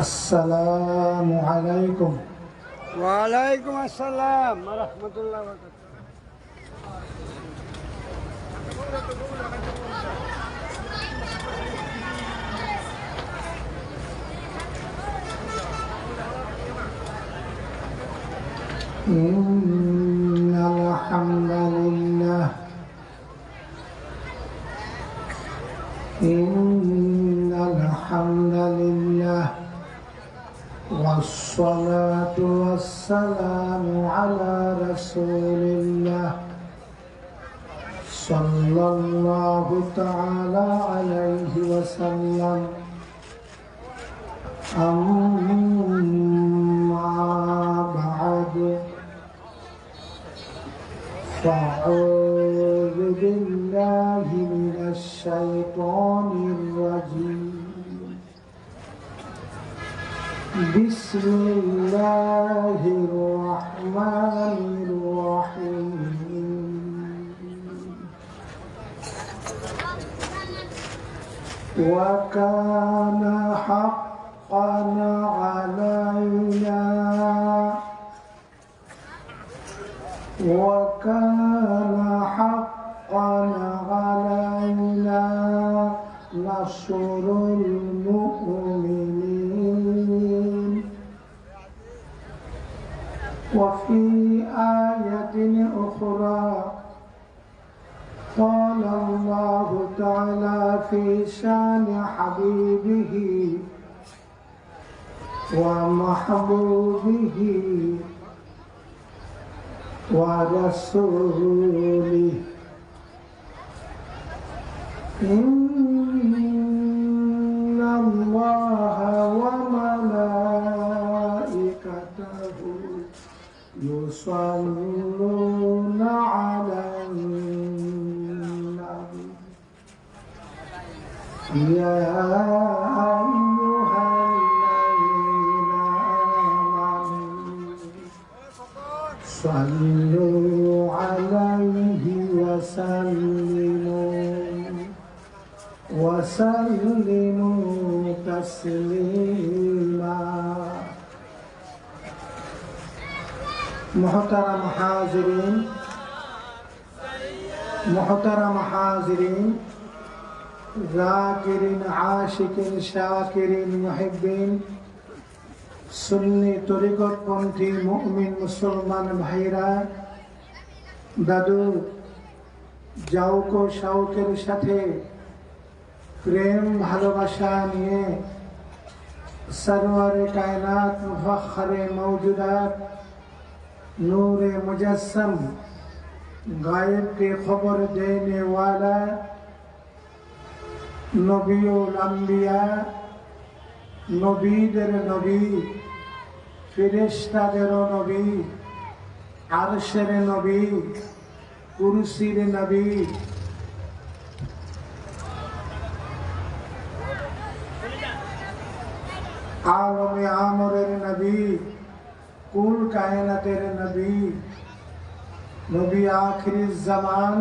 আসসালামু আলাইকুম। ওয়ালাইকুম আসসালাম ওয়া রাহমাতুল্লাহি ওয়া বারাকাতুহু। ইন্নাল হামদালিল্লাহ ওয়াসসালাতু ওয়াসসালামু আলা রাসূলিল্লাহ সাল্লাল্লাহু তাআলা আলাইহি ওয়াসাল্লাম। আম্মা বা'দু ফাআউযু বিল্লাহি মিনাশ শাইতানির রাজীম। বিসমিল্লাহির রাহমানির রাহিম। ওয়া কানা হাক্কান আলাইনা নাসরুল মুমিনিন। وفي آية أخرى قال الله تعالى في شان حبيبه ومحبوبه ورسوله إن الله وملائكته يصلون على النبي يا أيها الذين آمنوا صلوا عليه وسلموا تسليما। محترم حاضرین ذاکرین আশিকিন শাকিরিন মুহিব্বিন সুন্নি তরিকতপন্থী মুমিন মুসলমান ভাইরা, দাদু জাউকো শাউকের সাথে প্রেম ভালোবাসা নিয়ে সরওয়ারে কায়নাত মুফাখরে মৌজুদাত नूरे मुजस्सम गायब के खबर देने वाला नबीउल अंबिया नबीদের নবী ফেরেশতাদের নবী আরশের নবী কুরসির নবী আলমে আমরের নবী कुल कायनातेर नबी नबी आखिरी ज़मान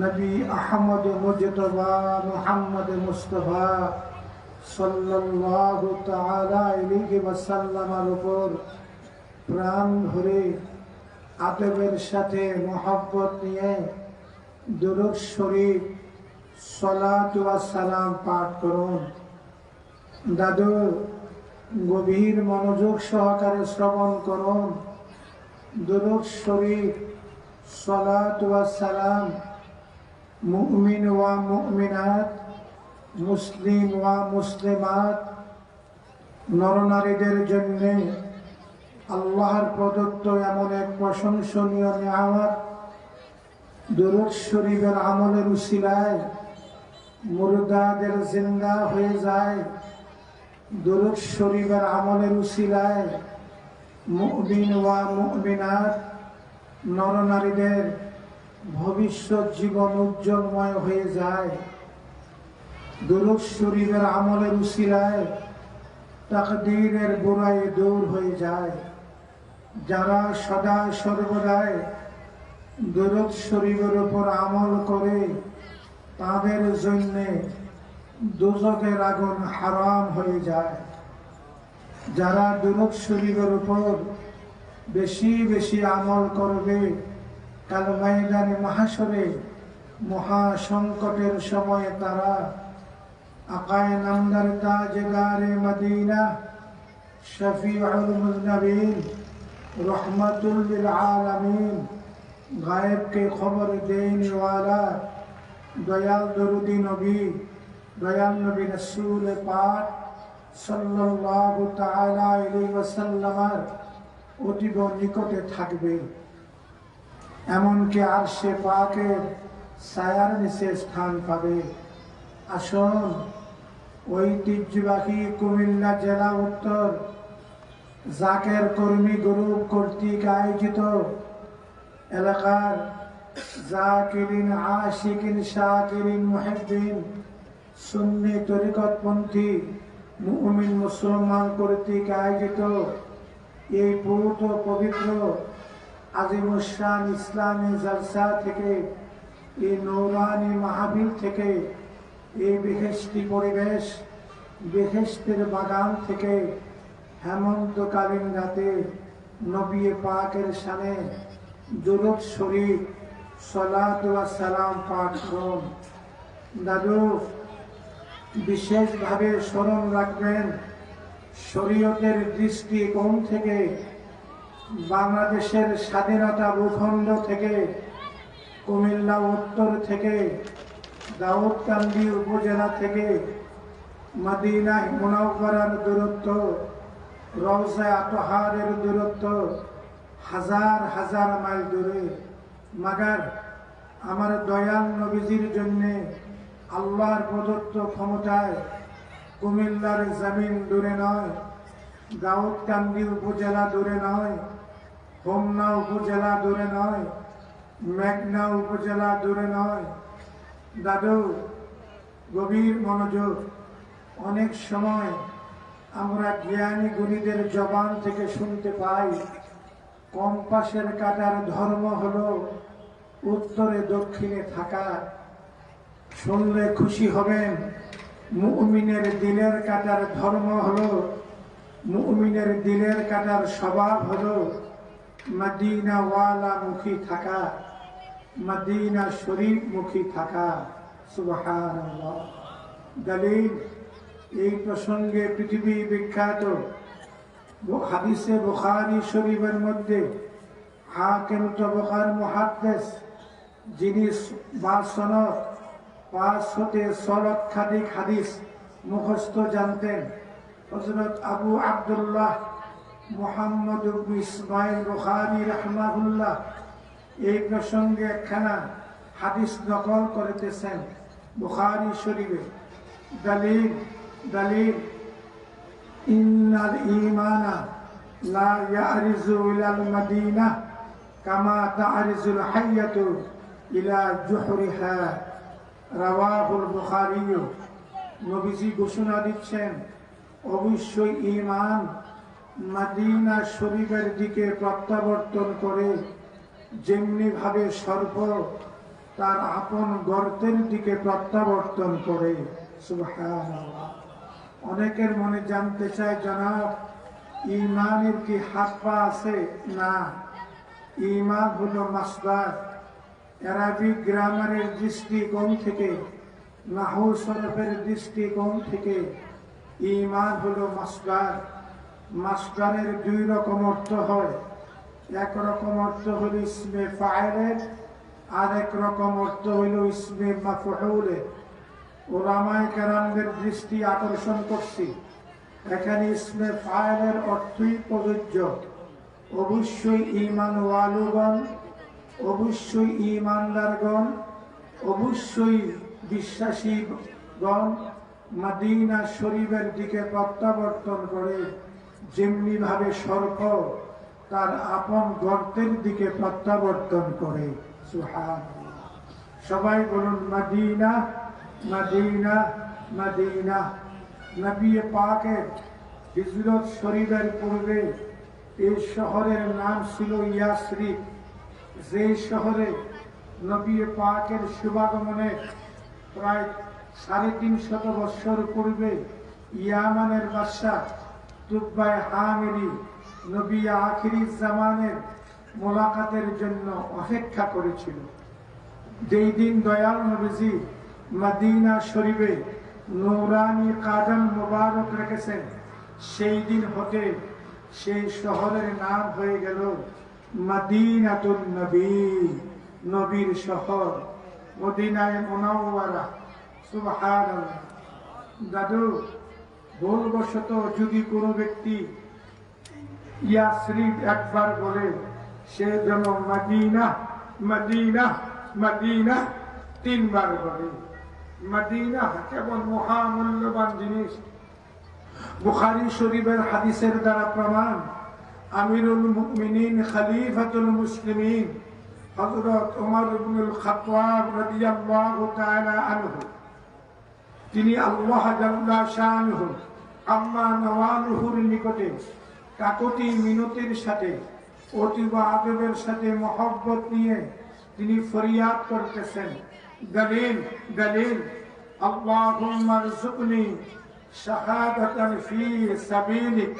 नबी अहमद मुजतबा मुहम्मद मुस्तफा सल्लल्लाहु ताआला अलैहि वसल्लामेर उपর प्राण भरे आदबेर साथे मोहब्बत निये दुरूद शरीफ सलात व सलाम पाठ करुन। दादू গভীর মনোযোগ সহকারে শ্রবণ করুন। দুরূদ শরীফ সালাত ওয়া সালাম মুমিন ওয়া মুমিনাত মুসলিম ওয়া মুসলিমাত নরনারীদের জন্য আল্লাহর প্রদত্ত এমন এক প্রশংসনীয় নিয়ামত। দুরূদ শরীফের আমলের উসিলায় মুর্দাদের জিন্দা হয়ে যায়। দুরূদ শরীফের আমলের উসিলায় মুমিন ওয়া মুমিনাত নরনারীদের ভবিষ্যৎ জীবন উজ্জ্বলময় হয়ে যায়। দুরূদ শরীফের আমলের উসিলায় তাকদীরের বুরাই দূর হয়ে যায়। যারা সদা সর্বদাই দুরূদ শরীফের উপর আমল করে তাদের জন্য দোজখের আগুন হারাম হয়ে যায়। যারা দুরূদ শরীফের উপর বেশি বেশি আমল করবে, কাল ময়দানে মাহশরে মহা সংকটের সময়ে তারা আকায়ে নামদার তাজদারে মদিনা শফিউল মুজনবিন রহমাতুল লিল আলামিন গায়েব के खबर देने वाला दयाल दरूदी नबी दयाल नबी रसूल पाक সাল্লাল্লাহু তাআলা আলাইহি ওয়াসাল্লামের অতীব নিকটে থাকবে, এমনকি আরশে পাকের ছায়ার নিচে স্থান পাবে। আসুন ঐতিহ্যবাহী কুমিল্লা জেলা উত্তর জাকের কর্মী গ্রুপ কর্তৃক আয়োজিত এলাকার জাকিরিন আশিকিন শাকিরিন মুহিব্বিন সুন্নি তরিকতপন্থী মুমিন মুসলমান কর্তৃক আয়োজিত এই পূত পবিত্র আজিমুশান ইসলামী জলসা থেকে, এই নৌরানি মাহফিল থেকে, এই বেহেশতি পরিবেশ, বেহেশতের বাগান থেকে হেমন্তকালীন রাতে নবী পাকের শানে দুরূদ শরীফ সালাত ওয়া সালাম পাঠ করুন। দাদু, বিশেষভাবে স্মরণ রাখবেন, শরীয়তের দৃষ্টিকোণ থেকে বাংলাদেশের স্বাধীনতা ভূখণ্ড থেকে, কুমিল্লা উত্তর থেকে, দাউদকান্দি উপজেলা থেকে মদিনা মুনাওয়ারার দূরত্ব, রওজা আতহারের দূরত্ব হাজার হাজার মাইল দূরে। মাগার আমার দয়াল নবীজির জন্যে আল্লাহর প্রদত্ত ক্ষমতায় কুমিল্লার জমিন দূরে নয়, দাউদকান্দি উপজেলা দূরে নয়, হোমনা উপজেলা দূরে নয়, মেঘনা উপজেলা দূরে নয়। দাদু, গভীর মনোযোগ। অনেক সময় আমরা জ্ঞানী গুণীদের জবান থেকে শুনতে পাই, কম্পাসের কাঁটার ধর্ম হলো উত্তরে দক্ষিণে থাকা। শুনলে খুশি হবেন, মুমিনের দিলের কাঁটার ধর্ম হলো, মুমিনের দিলের কাঁটার স্বভাব হলো মদিনা ওয়ালা মুখী থাকা, মদিনা শরীফ মুখী থাকা। সুবহানাল্লাহ। দলিল, এই প্রসঙ্গে পৃথিবী বিখ্যাত হাদিসে বুখারী শরীফের মধ্যে হাকিম তবকার মুহাদ্দিস, যিনি সনদ 5 হতে 6 লক্ষাধিক হাদিস মুখস্থ জানতেন, হযরত আবু আব্দুল্লাহ মুহাম্মদ ইবনে ইসমাইল বুখারী রাহমাহুল্লাহ এই প্রসঙ্গে একখানা হাদিস নকল করিতেছেন বুখারী শরীফে। দলিল, দলিল, ইন্নাল ঈমানা লা ইয়ারিজু ইলাল মাদিনা কামা তারিজুল হাইয়াতু ইলা জুহরিহা, রাওয়াহুল বুখারী। নবীজি ঘোষণা দিচ্ছেন, অবশ্যই ঈমান মদিনা শরীফের দিকে প্রত্যাবর্তন করে যেমনি ভাবে সর্প তার আপন গর্তের দিকে প্রত্যাবর্তন করে। সুবহানাল্লাহ। অনেকের মনে জানতে চায়, জনাব, ঈমানের কি হাত পা আছে? না, ঈমান হলো মাসদার। আরবিক গ্রামারের দৃষ্টিকোণ থেকে, নাহু সরফের দৃষ্টিকোণ থেকে ঈমান হলো মাসদার। মাসদারের 2 রকম অর্থ হয়। এক রকম অর্থ হলো ইসমে ফাইলের, আর এক রকম অর্থ হইল ইসমে মাফউলের। উলামায়ে কেরামদের দৃষ্টি আকর্ষণ করছি, এখানে ইসমে ফাইলের অর্থই প্রযোজ্য। অবশ্যই ঈমান ওয়ালুগণ, অবশ্যই ঈমানদারগণ, অবশ্যই বিশ্বাসীগণ মদিনা শরীফের দিকে প্রত্যাবর্তন করে যেমনি ভাবে সর্প তার আপন গর্তের দিকে প্রত্যাবর্তন করে। সুবহানাল্লাহ। সবাই বলুন মদিনা, মদিনা, মদিনা। নবী পাকের হিজরত শরীফের পূর্বে এই শহরের নাম ছিল ইয়াসরিব। যে শহরে নবী পাকের শুভাগমনের প্রায় 350 বৎসর পূর্বে ইয়ামানের বাদশা তুব্বায়ে হামিরি নবী আখিরি জামানের মোলাকাতের জন্য অপেক্ষা করেছিল। যেই দিন দয়াল নবীজি মদিনা শরীফে নূরানি কাদম মুবারক রেখেছেন, সেই দিন হতে সেই শহরের নাম হয়ে গেল মদিনাতুন নবী, নবীর শহর, মদিনায়ে মুনাওয়ারা। সুবহানাল্লাহ। দাদু, ভুলবশত যদি কোনো ব্যক্তি ইয়াসরিব একবার বলে, সে যেন মদিনা মদিনা মদিনা তিনবার বলে। মদিনা কেবল মহামূল্যবান জিনিস। বুখারী শরীফের হাদিসের দ্বারা প্রমাণ, আমিরুল মুমিনিন খলিফাতুল মুসলিমিন হযরত ওমর ইবনুল খাত্তাব রাদিয়াল্লাহু তাআলা আনহু, তিনি আল্লাহ জাল্লা শানুহু আম্মা নওয়ালুহুর নিকটে কাকতি মিনতির সাথে অতীব আদবের সাথে মহব্বত নিয়ে তিনি ফরিয়াদ করতেছেন, দলিল দলিল আল্লাহুম্মা রযুকনি শাহাদাতান ফি সাবিলিক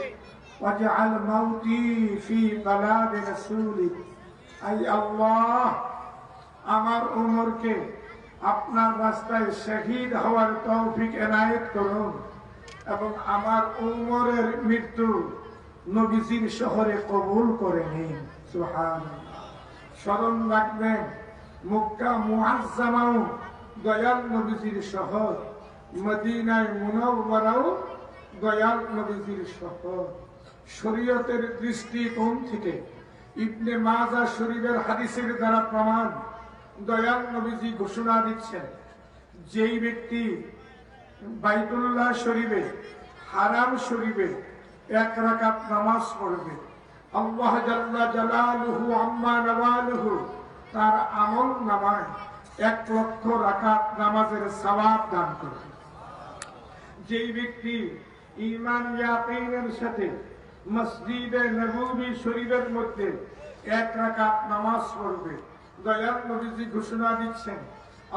ওয়াজআল মাউতি ফি বালাদি রাসূলিক। আই আল্লাহ, আমার উমরকে আপনার রাস্তায় শহীদ হওয়ার তৌফিক এনায়েত করুন এবং আমার উমরের মৃত্যু নবীজির শহরে কবুল করে নিন। সুবহানাল্লাহ। স্মরণ রাখবেন, মক্কা মুআজ্জামাও দয়াল নবীজির শহর, মদিনায়ে মুনাওয়ারাও দয়াল নবীজির শহর। শরীয়তের দৃষ্টিকোণ থেকে ইবনে মাজা শরীফের হাদিসের দ্বারা প্রমাণ, দয়াল নবীজি ঘোষণা দিচ্ছেন, যেই ব্যক্তি বাইতুল্লাহ শরীফে হারাম শরীফে এক রাকাত নামাজ পড়বে, আল্লাহ জাল্লা জালালুহু আম্মা নওয়ালুহু তার আমল নামায় 1,00,000 রাকাত নামাজের সওয়াব দান করবে। যেই ব্যক্তি ঈমান ইয়াকিনের সাথে মসজিদে নববী শরীফের মধ্যে 1 রাকাত নামাজ পড়বে, দয়াল নবীজি ঘোষণা দিচ্ছেন,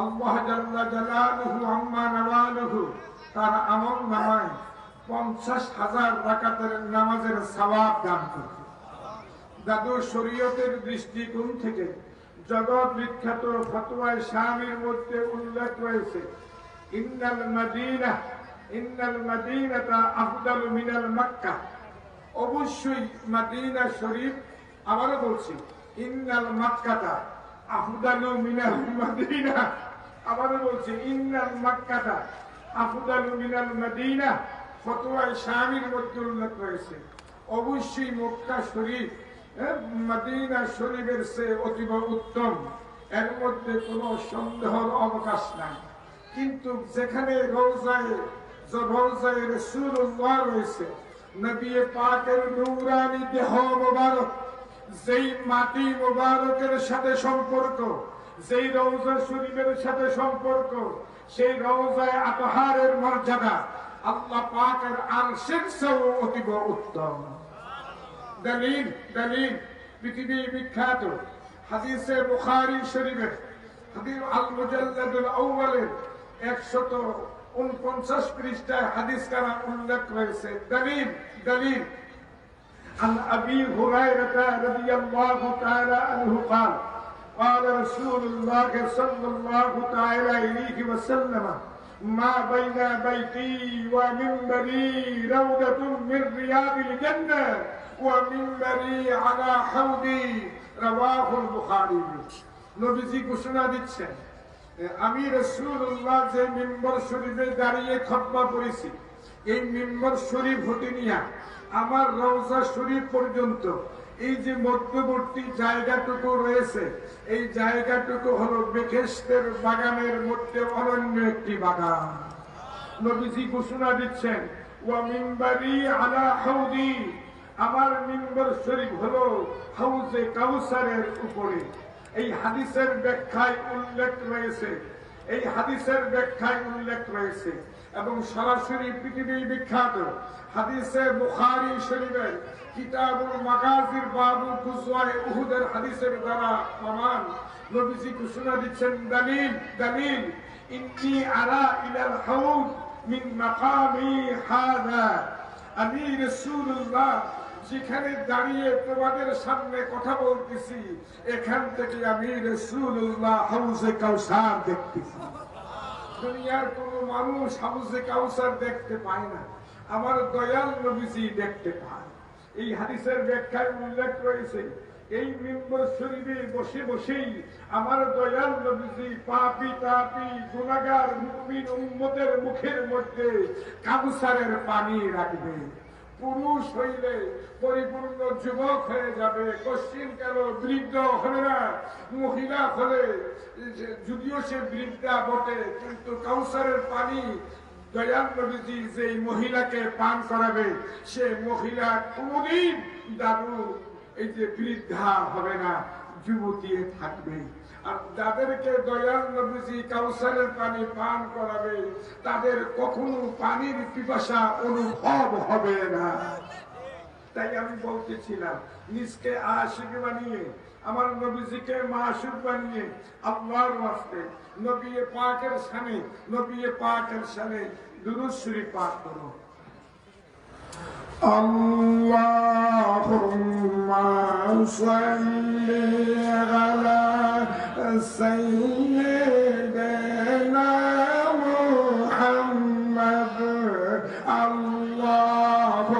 আল্লাহ জাল্লা জালালুহু আম্মা নওয়ালুহু তার আমল নামায় 50,000 রাকাতের নামাজের সওয়াব দান করবে। দাদু, শরীয়তের দৃষ্টিকোণ থেকে জগৎ বিখ্যাত ফতোয়ায়ে শামির মধ্যে উল্লেখ রয়েছে, ইন্নাল মাদিনাতা আফদালু মিনাল মক্কা। অবশ্যই মদিনা শরীফ, আবারও বলছি, ইন্নাল মক্কাতা আফদালু মিনাল মদিনা। আবারও বলছি, ইন্নাল মক্কাতা আফদালু মিনাল মদিনা। ফতোয়ায়ে শামির মধ্যে উল্লেখ রয়েছে, অবশ্যই মক্কা শরীফ মদিনা শরীফের চেয়ে অতীব উত্তম, এর মধ্যে কোনো সন্দেহের অবকাশ নাই। কিন্তু যেখানে রওজায়ে রাসূলুল্লাহ রয়েছে, নবী পাকের নূরানি দেহ মোবারক, যেই মাটি মোবারকের সাথে সম্পর্ক, যেই রওজা শরীফের সাথে সম্পর্ক, সেই রওজায়ে আতহারের মর্যাদা আল্লাহ পাকের আরশের চেয়েও অতীব উত্তম। দলিল দলিল পৃথিবী বিখ্যাত হাদিসে বুখারী শরীফের হাদিস আল মুজাল্লাদুল আউয়ালের 149 পৃষ্ঠায় হাদিস কারা উল্লেখ রয়েছে। দলিল দলিল عن أبي هريرة رضي الله تعالى عنه قال قال رسول الله صلى الله تعالى عليه وسلم ما بين بيتي ومنبري روضة من رياض الجنة ومنبري على حوضي رواه البخاري। নবীজি ঘোষণা দিচ্ছেন, আমি রাসূলুল্লাহ যে মিম্বর শরীফে দাঁড়িয়ে খুতবা পড়েছি, এই মিম্বর শরীফ হতে নিয়ে আমার রওজা শরীফ পর্যন্ত এই যে মধ্যবর্তী জায়গাটুকু রয়েছে, এই জায়গাটুকু হলো বেহেশতের বাগানের মধ্যে অনন্য একটি বাগান। নবীজি ঘোষণা দিচ্ছেন, ওয়া মিম্বারি আলা হাউদি, আমার মিম্বর শরীফ হলো হাউজে কাউসারের উপরে। এই হাদিসের ব্যাখ্যায় উল্লেখ রয়েছে, এই হাদিসের ব্যাখ্যায় উল্লেখ রয়েছে এবং সরাসরি পৃথিবী বিখ্যাত হাদিসে বুখারী শরীফের কিতাবুল মাগাজির বাবু গুজওয়ায়ে উহুদের হাদিসের দ্বারা প্রমাণ। নবীজি ঘোষণা দিচ্ছেন, দলিল দলিল ইন্নী আরা ইলাল হাউদ মিন মাকামি হাযা। আমি রাসূলুল্লাহ যেখানে দাঁড়িয়ে তোমাদের সামনে কথা বলতেছি, এখান থেকে আমি রাসূলুল্লাহ হাউজে কাউসার দেখতেছি। দুনিয়ার কোন মানুষ হাউজে কাউসার দেখতে পায় না, আমার দয়াল নবীজি দেখতে পায়। এই হাদিসের ব্যাখ্যায় উল্লেখ রয়েছে, এই মিম্বর শরীফে বসে বসেই আমার দয়াল নবীজি পাপী তাপী গুনাহগার মুমিন উম্মতের মুখের মধ্যে কাউসারের পানি রাখবে। পুরুষ হইলে পরিপূর্ণ যুবক হয়ে যাবে, কশ্চিন কালো বৃদ্ধ হলে না, মহিলা হলে যদিও সে বৃদ্ধা বটে, কিন্তু কাউসারের পানি দয়াল নবীজি যে মহিলাকে পান করাবে, সে মহিলা কোনদিন দাদু এই যে বৃদ্ধা হবে না, যুবতী থাকবে। আর যাদেরকে দয়াল নবীজি কাউসারের পানি পান করাবে, তাদের কখনো পানির পিপাসা অনুভব হবে না। তাই আমি বলতেছিলাম, নিজকে আশিক বানিয়ে, আমার নবীজিকে মাশুক বানিয়ে আল্লাহর ওয়াস্তে নবী পাকের শানে দুরূদ শরীফ পাঠ করো। আল্লাহুম্মা সাল্লি আলা সাইয়্যিদিনা মুহাম্মদ। আল্লাহুম্মা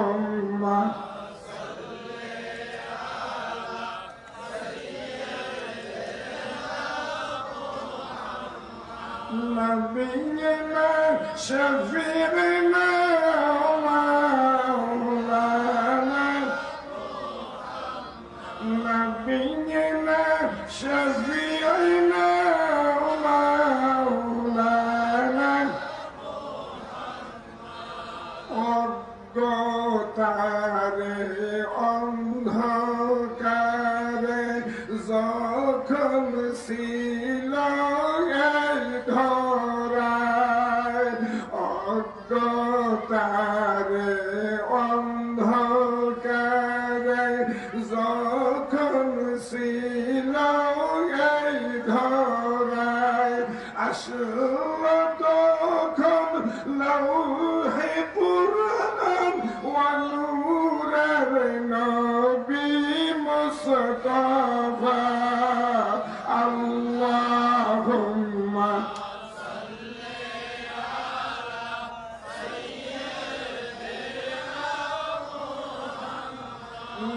نبينا شفيعنا ومولانا نبينا شفيعنا ومولانا অজ্ঞতারে অন্ধকারে যখন ছিল ধরায়, অজ্ঞতারে অন্ধকারে যখন ছিল ধরায়, আসল তখন লৌহে পুরাণ ওয়ানুরের নবী মুস্তাফা। আল্লাহুম্মা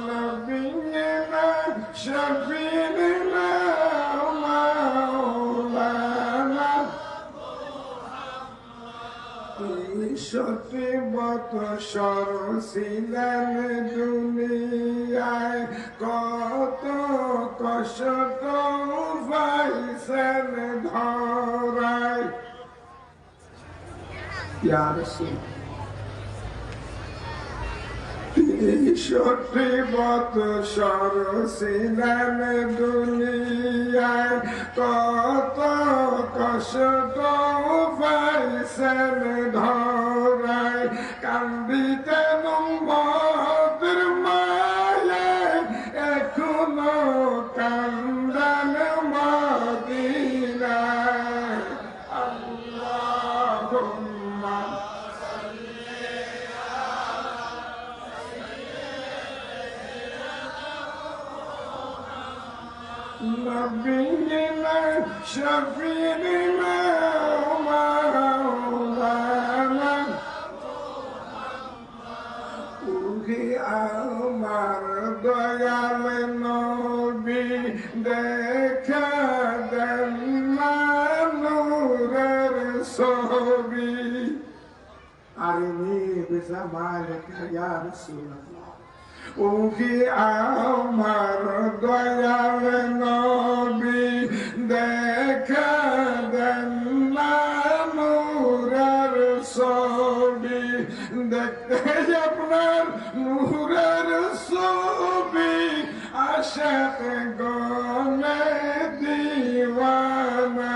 নবীনা শফিনা মাওলানা। সত্যি বৎসর ছিলেন দুনিয়ায়, কত কষ্ট পাইছেন ধরায়। ইয়া রাসূল, 63 বৎসর ছিলেন দুনিয়ায়, কত কষ্ট পাইছেন ধরায়। কান্দিতেন উম্মতের মায়ায়, এখনো কান্দেন মদিনায়। আল্লাহুম্মা নবীনা শফিনা মাওলানা। উহি আমার দয়াল নবী, দেখা দেন না নূরের ছবি। আরিনি বিজামালিকা ইয়া রাসূলুল্লাহ। উহি আমার দয়াল নবী, দেখা দেন না নূরের ছবি। দেখতে আপনার নূরের ছবি, আশাক গনে দিওয়ানা।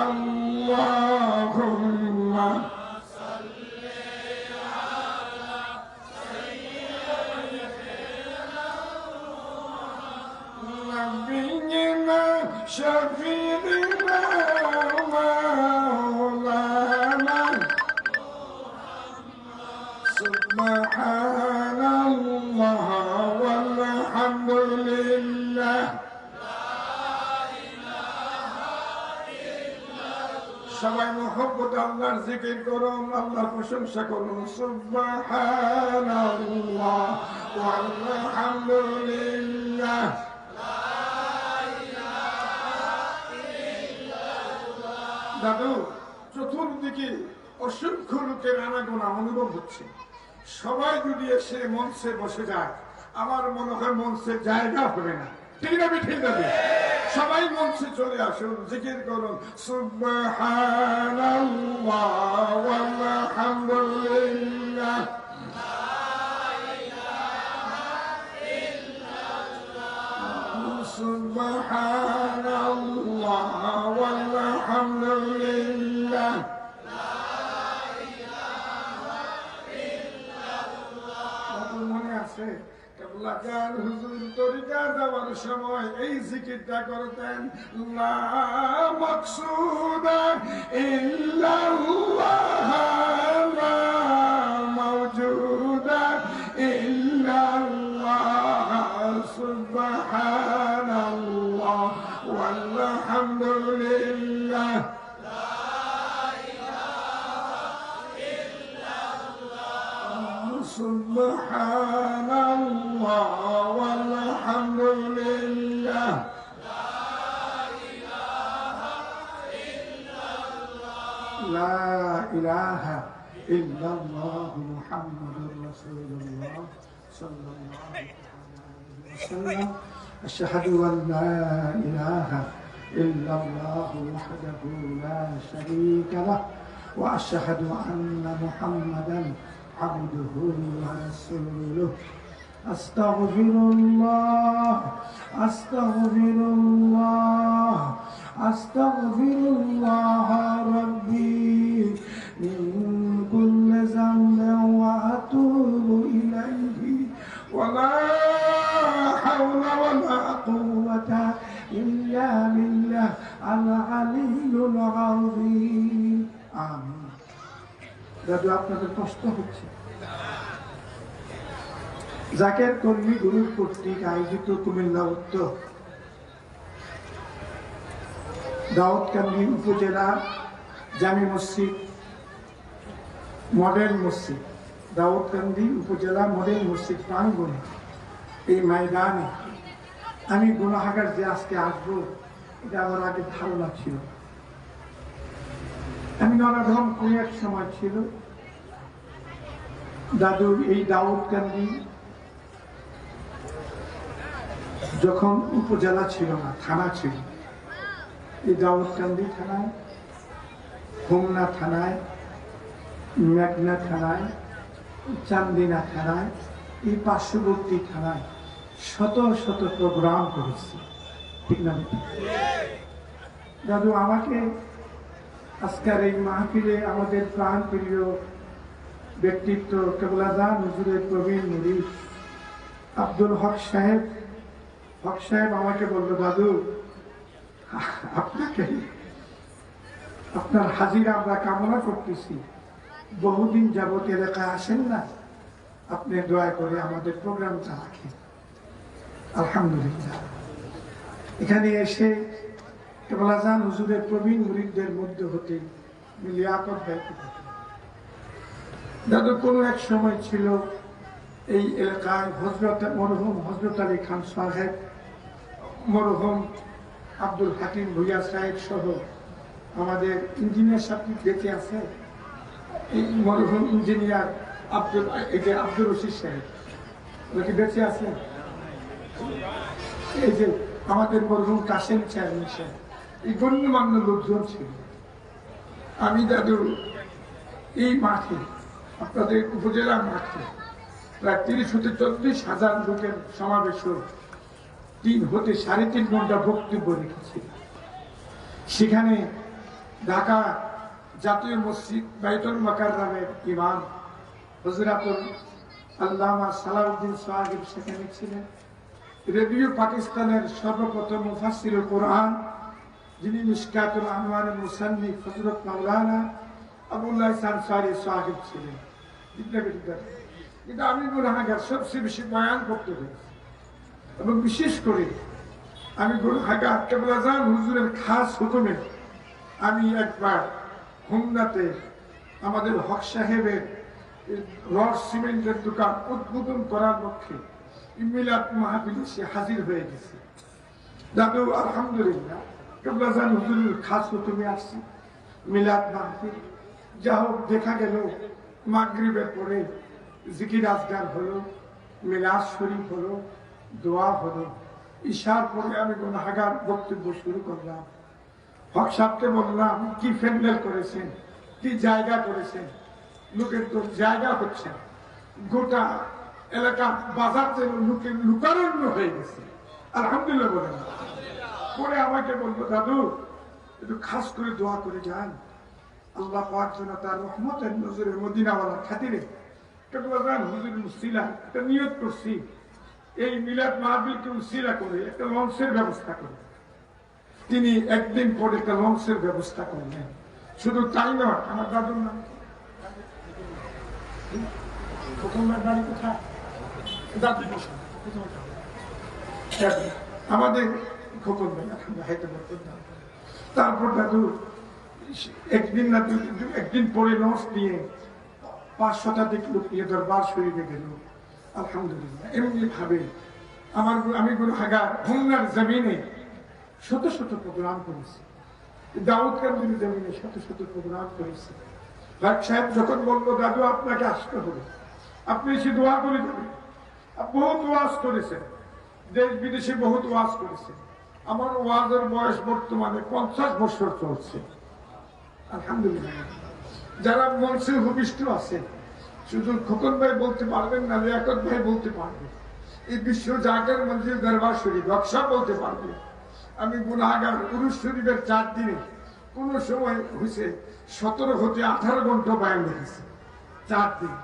আল্লাহুম্মা نبينا شفيعنا مولانا সবাই মোহাম্মদ আল্লাহর জিকির করুন, আল্লাহর প্রশংসা করুন। সুবহানাল্লাহ ওয়ালহামদুলিল্লাহ। দাদু, চতুর্দিকে অসংখ্য লোকের আনাগোনা অনুভব হচ্ছে। সবাই যদি এসে মঞ্চে বসে যায়, আমার মনে হয় মঞ্চের জায়গা হবে না। ঠিক না ঠিক দাদু? সবাই মঞ্চে চলে আসুন, জিকির করুন। সুবহানাল্লাহ ওয়ালহামদুলিল্লাহ। সুবহানাল্লাহ ওয়ালহামদুলিল্লাহ। মনে আছে হুজুর তরিকা দেওয়ার সময় এই জিকিরটা করতেন, লা মাকসুদা ইল্লাল্লাহ লা মাওজুদা ইল্লাল্লাহ সুবহানাল্লাহ ওয়ালহামদুলিল্লাহ। সুবহানাল্লাহ ওয়ালহামদুলিল্লাহ। লা ইলাহা ইল্লাল্লাহ মুহাম্মাদুর রাসূলুল্লাহ সাল্লাল্লাহু আলাইহি ওয়াসাল্লাম। আশহাদু আন লা ইলাহা ইল্লাল্লাহ ওয়াহদাহু লা শারীকা লাহু ওয়া আশহাদু আন্না মুহাম্মাদান عبده ورسوله. أستغفر الله أستغفر الله أستغفر الله ربي من كل ذنب وأتوب إليه ولا حول ولا قوة إلا بالله العلي العظيم. آمين. দাদু, আপনাদের কষ্ট হচ্ছে। জাকের কর্মী গ্রুপ কর্তৃক আয়োজিত কুমিল্লা উত্তর দাউদকান্দি উপজেলা জামি মসজিদ মডেল মসজিদ, দাউদকান্দি উপজেলা মডেল মসজিদ প্রাঙ্গণে এই ময়দানে আমি গুনাহগার যে আজকে আসবো, এটা আমার আগে ধারণা ছিল। আমি নরাধম কোন এক সময় ছিল দাদুর এই দাউদকান্দি যখন উপজেলা ছিল না, থানা ছিল। এই দাউদকান্দি থানায়, হোমনা থানায়, মেঘনা থানায়, চান্দিনা থানায়, এই পার্শ্ববর্তী থানায় শত শত প্রোগ্রাম করেছি। ঠিক না দাদু? আমাকে আজকের এই মাহফিলে আমাদের প্রাণ প্রিয় ব্যক্তিত্ব কেবলাদান হুজুরের প্রবীণ মুরিদ আব্দুল হক সাহেব আমাকে বললো, দাদু আপনাকে, আপনার হাজিরা আমরা কামনা করতেছি। বহুদিন যাবত এলাকায় আসেন না, আপনি দয়া করে আমাদের প্রোগ্রামটা রাখেন। আলহামদুলিল্লাহ, এখানে এসে কেবলাজান হুজুরের প্রবীণ মুরিদদের মধ্যে হতে লিয়াকত ব্যক্তি। দাদু, কোনো এক সময় ছিল এই এলাকায় মরহুম হজরত আলী খান সাহেব, মরহুম আব্দুল হাকিম ভুইয়া সাহেব সহ আমাদের ইঞ্জিনিয়ার সাহেব বেঁচে আছে, এই মরহুম ইঞ্জিনিয়ার আব্দুল রশিদ সাহেব বেঁচে আছে। এই যে আমাদের মরহুম কাশেম চেয়ারম্যান সাহেব, এই গণ্যমান্য লোকজন ছিল। আমি দাদু এই মাঠে, আপনাদের উপজেলার মাঠে প্রায় 30 হতে 40,000 লোকের সমাবেশ 3 হতে 3.5 ঘন্টা বক্তব্য রেখেছি। সেখানে ঢাকা জাতীয় মসজিদ বাইতুল মুকাররমের ইমাম হযরতুল আল্লামা সালাউদ্দিন সাহেব সেখানে ছিলেন। রেডিও পাকিস্তানের সর্বপ্রথম মুফাসসিরুল কোরআন, যিনি মিশকাতুল আনওয়ারের মুসান্নিফ হযরত মাওলানা আবুল্লাহ আনসারী সাহেব ছিলেন। কিন্তু আমি গুনাহগার, সবচেয়ে বেশি বয়ান করতে হয়েছে, এবং বিশেষ করে আমি গুনাহগার কেবলাজান হুজুরের খাস হুকুমে আমি একবার খুলনাতে আমাদের হক সাহেবের রড সিমেন্টের দোকান উদ্বোধন করার লক্ষ্যে মিলাদ মাহফিলে সে হাজির হয়ে গেছে। দাদু আলহামদুলিল্লাহ কেবলাজান হুজুরের খাস হুকুমে আসছি মিলাদ মাহফিল। যা হোক দেখা গেল মাগরিবের পরে জিকির আজগার হলো, মিলাদ শরীফ হলো, দোয়া হলো। ঈশার পরে আমি গুনাহগার বক্তব্য শুরু করলাম। হক সাহেবকে বললাম কি প্যান্ডেল করেছেন, কি জায়গা করেছেন। লোকের তো জায়গা হচ্ছে, গোটা এলাকা বাজার যেন লোকের লুকারণ্য হয়ে গেছে। আলহামদুলিল্লাহ বলেন। পরে আমাকে বলবো দাদু একটু খাস করে দোয়া করে যান, আল্লাহ পাক যেন তার রহমতের নজরে মদিনাওয়ালার খাতিরে কেবলাজান হুজুরের উসিলা একটা নিয়ত করছি, এই মিলাদ মাহফিলকে উসিলা করে একটা লঞ্চের ব্যবস্থা করে। তিনি একদিন পরে একটা লঞ্চের ব্যবস্থা করলেন। শুধু তাই নয়, আমার দাদুর নাম বাড়ি কোথায়, আমাদের খোকন ভাই তারপর দাদু একদিন না একদিন পরে লঞ্চ নিয়ে 5 শতাধিক লোক নিয়ে দরবার শরীফে গেল। আলহামদুলিল্লাহ এমনি ভাবে আমি গুনাহগার খুলনার জমিনে শত শত প্রোগ্রাম করেছি, দাউদকান্দির জমিনে শত শত প্রোগ্রাম করেছি। হক সাহেব যখন বললো দাদু আপনাকে আসতে হবে, আপনি এসে দোয়া করে যাবেন। বহুত ওয়াজ করেছেন, দেশ বিদেশে বহুত ওয়াজ করেছেন। আমার ওয়াজের বয়স বর্তমানে 50 বছর চলছে। আলহামদুলিল্লাহ যারা মনসে ভূমিষ্ঠ আছে, শুধু খোকন ভাই বলতে পারবেন না, লিয়াকত ভাই বলতে পারবে, এই বিশ্ব জাকের মঞ্জিল দরবার শরীফ নকশা বলতে পারবে। আমি গুনাহগার উরুস শরীফের 4 দিনে কোন সময় হয়েছে 17 হতে 18 ঘন্টা বয়ান দেখেছে 4 দিন।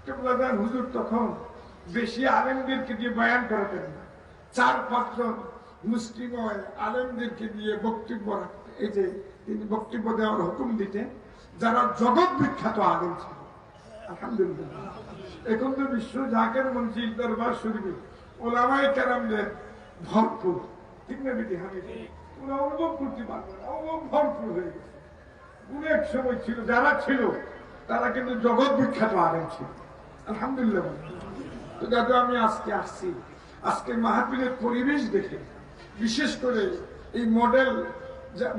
কেবলাজান হুজুর তখন বেশি আলেমদেরকে দিয়ে বয়ান করাতেন না, 4-5 জন মুসলিম আলেমদেরকে দিয়ে বক্তব্য রাখতেন। এই যে তিনি বক্তব্য দেওয়ার হুকুম দিতেন, যারা জগৎ বিখ্যাত আলেম ছিল। আলহামদুলিল্লাহ এখন তো বিশ্ব জাকের মঞ্জিল দরবার শরীফে ওলামায়ে কেরামদের ভরপুর, ঠিক না বেটি? ওরা অনুভব করতে পারবে না, ভরপুর হয়ে গেছে। অনেক সময় ছিল যারা ছিল তারা কিন্তু জগৎ বিখ্যাত আলেম ছিল। আলহামদুলিল্লাহ। তো দাদু আমি আজকে আসছি, আজকে মাহফিলের পরিবেশ দেখে, বিশেষ করে এই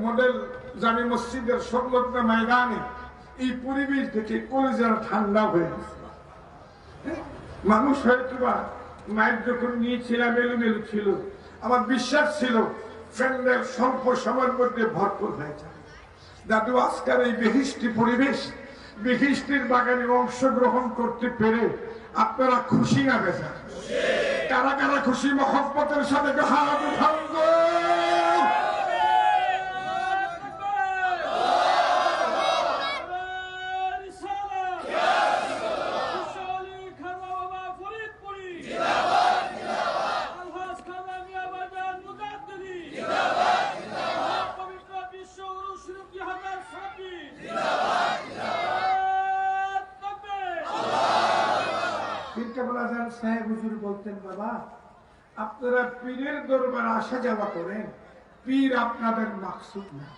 মডেল জামে মসজিদের সংলগ্ন ময়দানে এই পরিবেশ দেখে কলেজের ঠান্ডা হয়ে গেছে। মানুষ হয়তো বা মায়ের যখন নিয়েছিলাম এলোমেলো ছিল, আমার বিশ্বাস ছিল ফ্রেন্ডের স্বল্প সময়ের মধ্যে ভরপুর হয়ে যাবে। দাদু আজকের এই বেহিষ্টি পরিবেশ, বেহিষ্টির বাগানে অংশগ্রহণ করতে পেরে আপনারা খুশি না বেজা? কারা কারা খুশি? মহব্বতের সাথে হাত উঠান গো। বলতেন বাবা আপনারা পীরের দরবারে আসা যাওয়া করেন, পীর আপনাদের মাকসুদ না,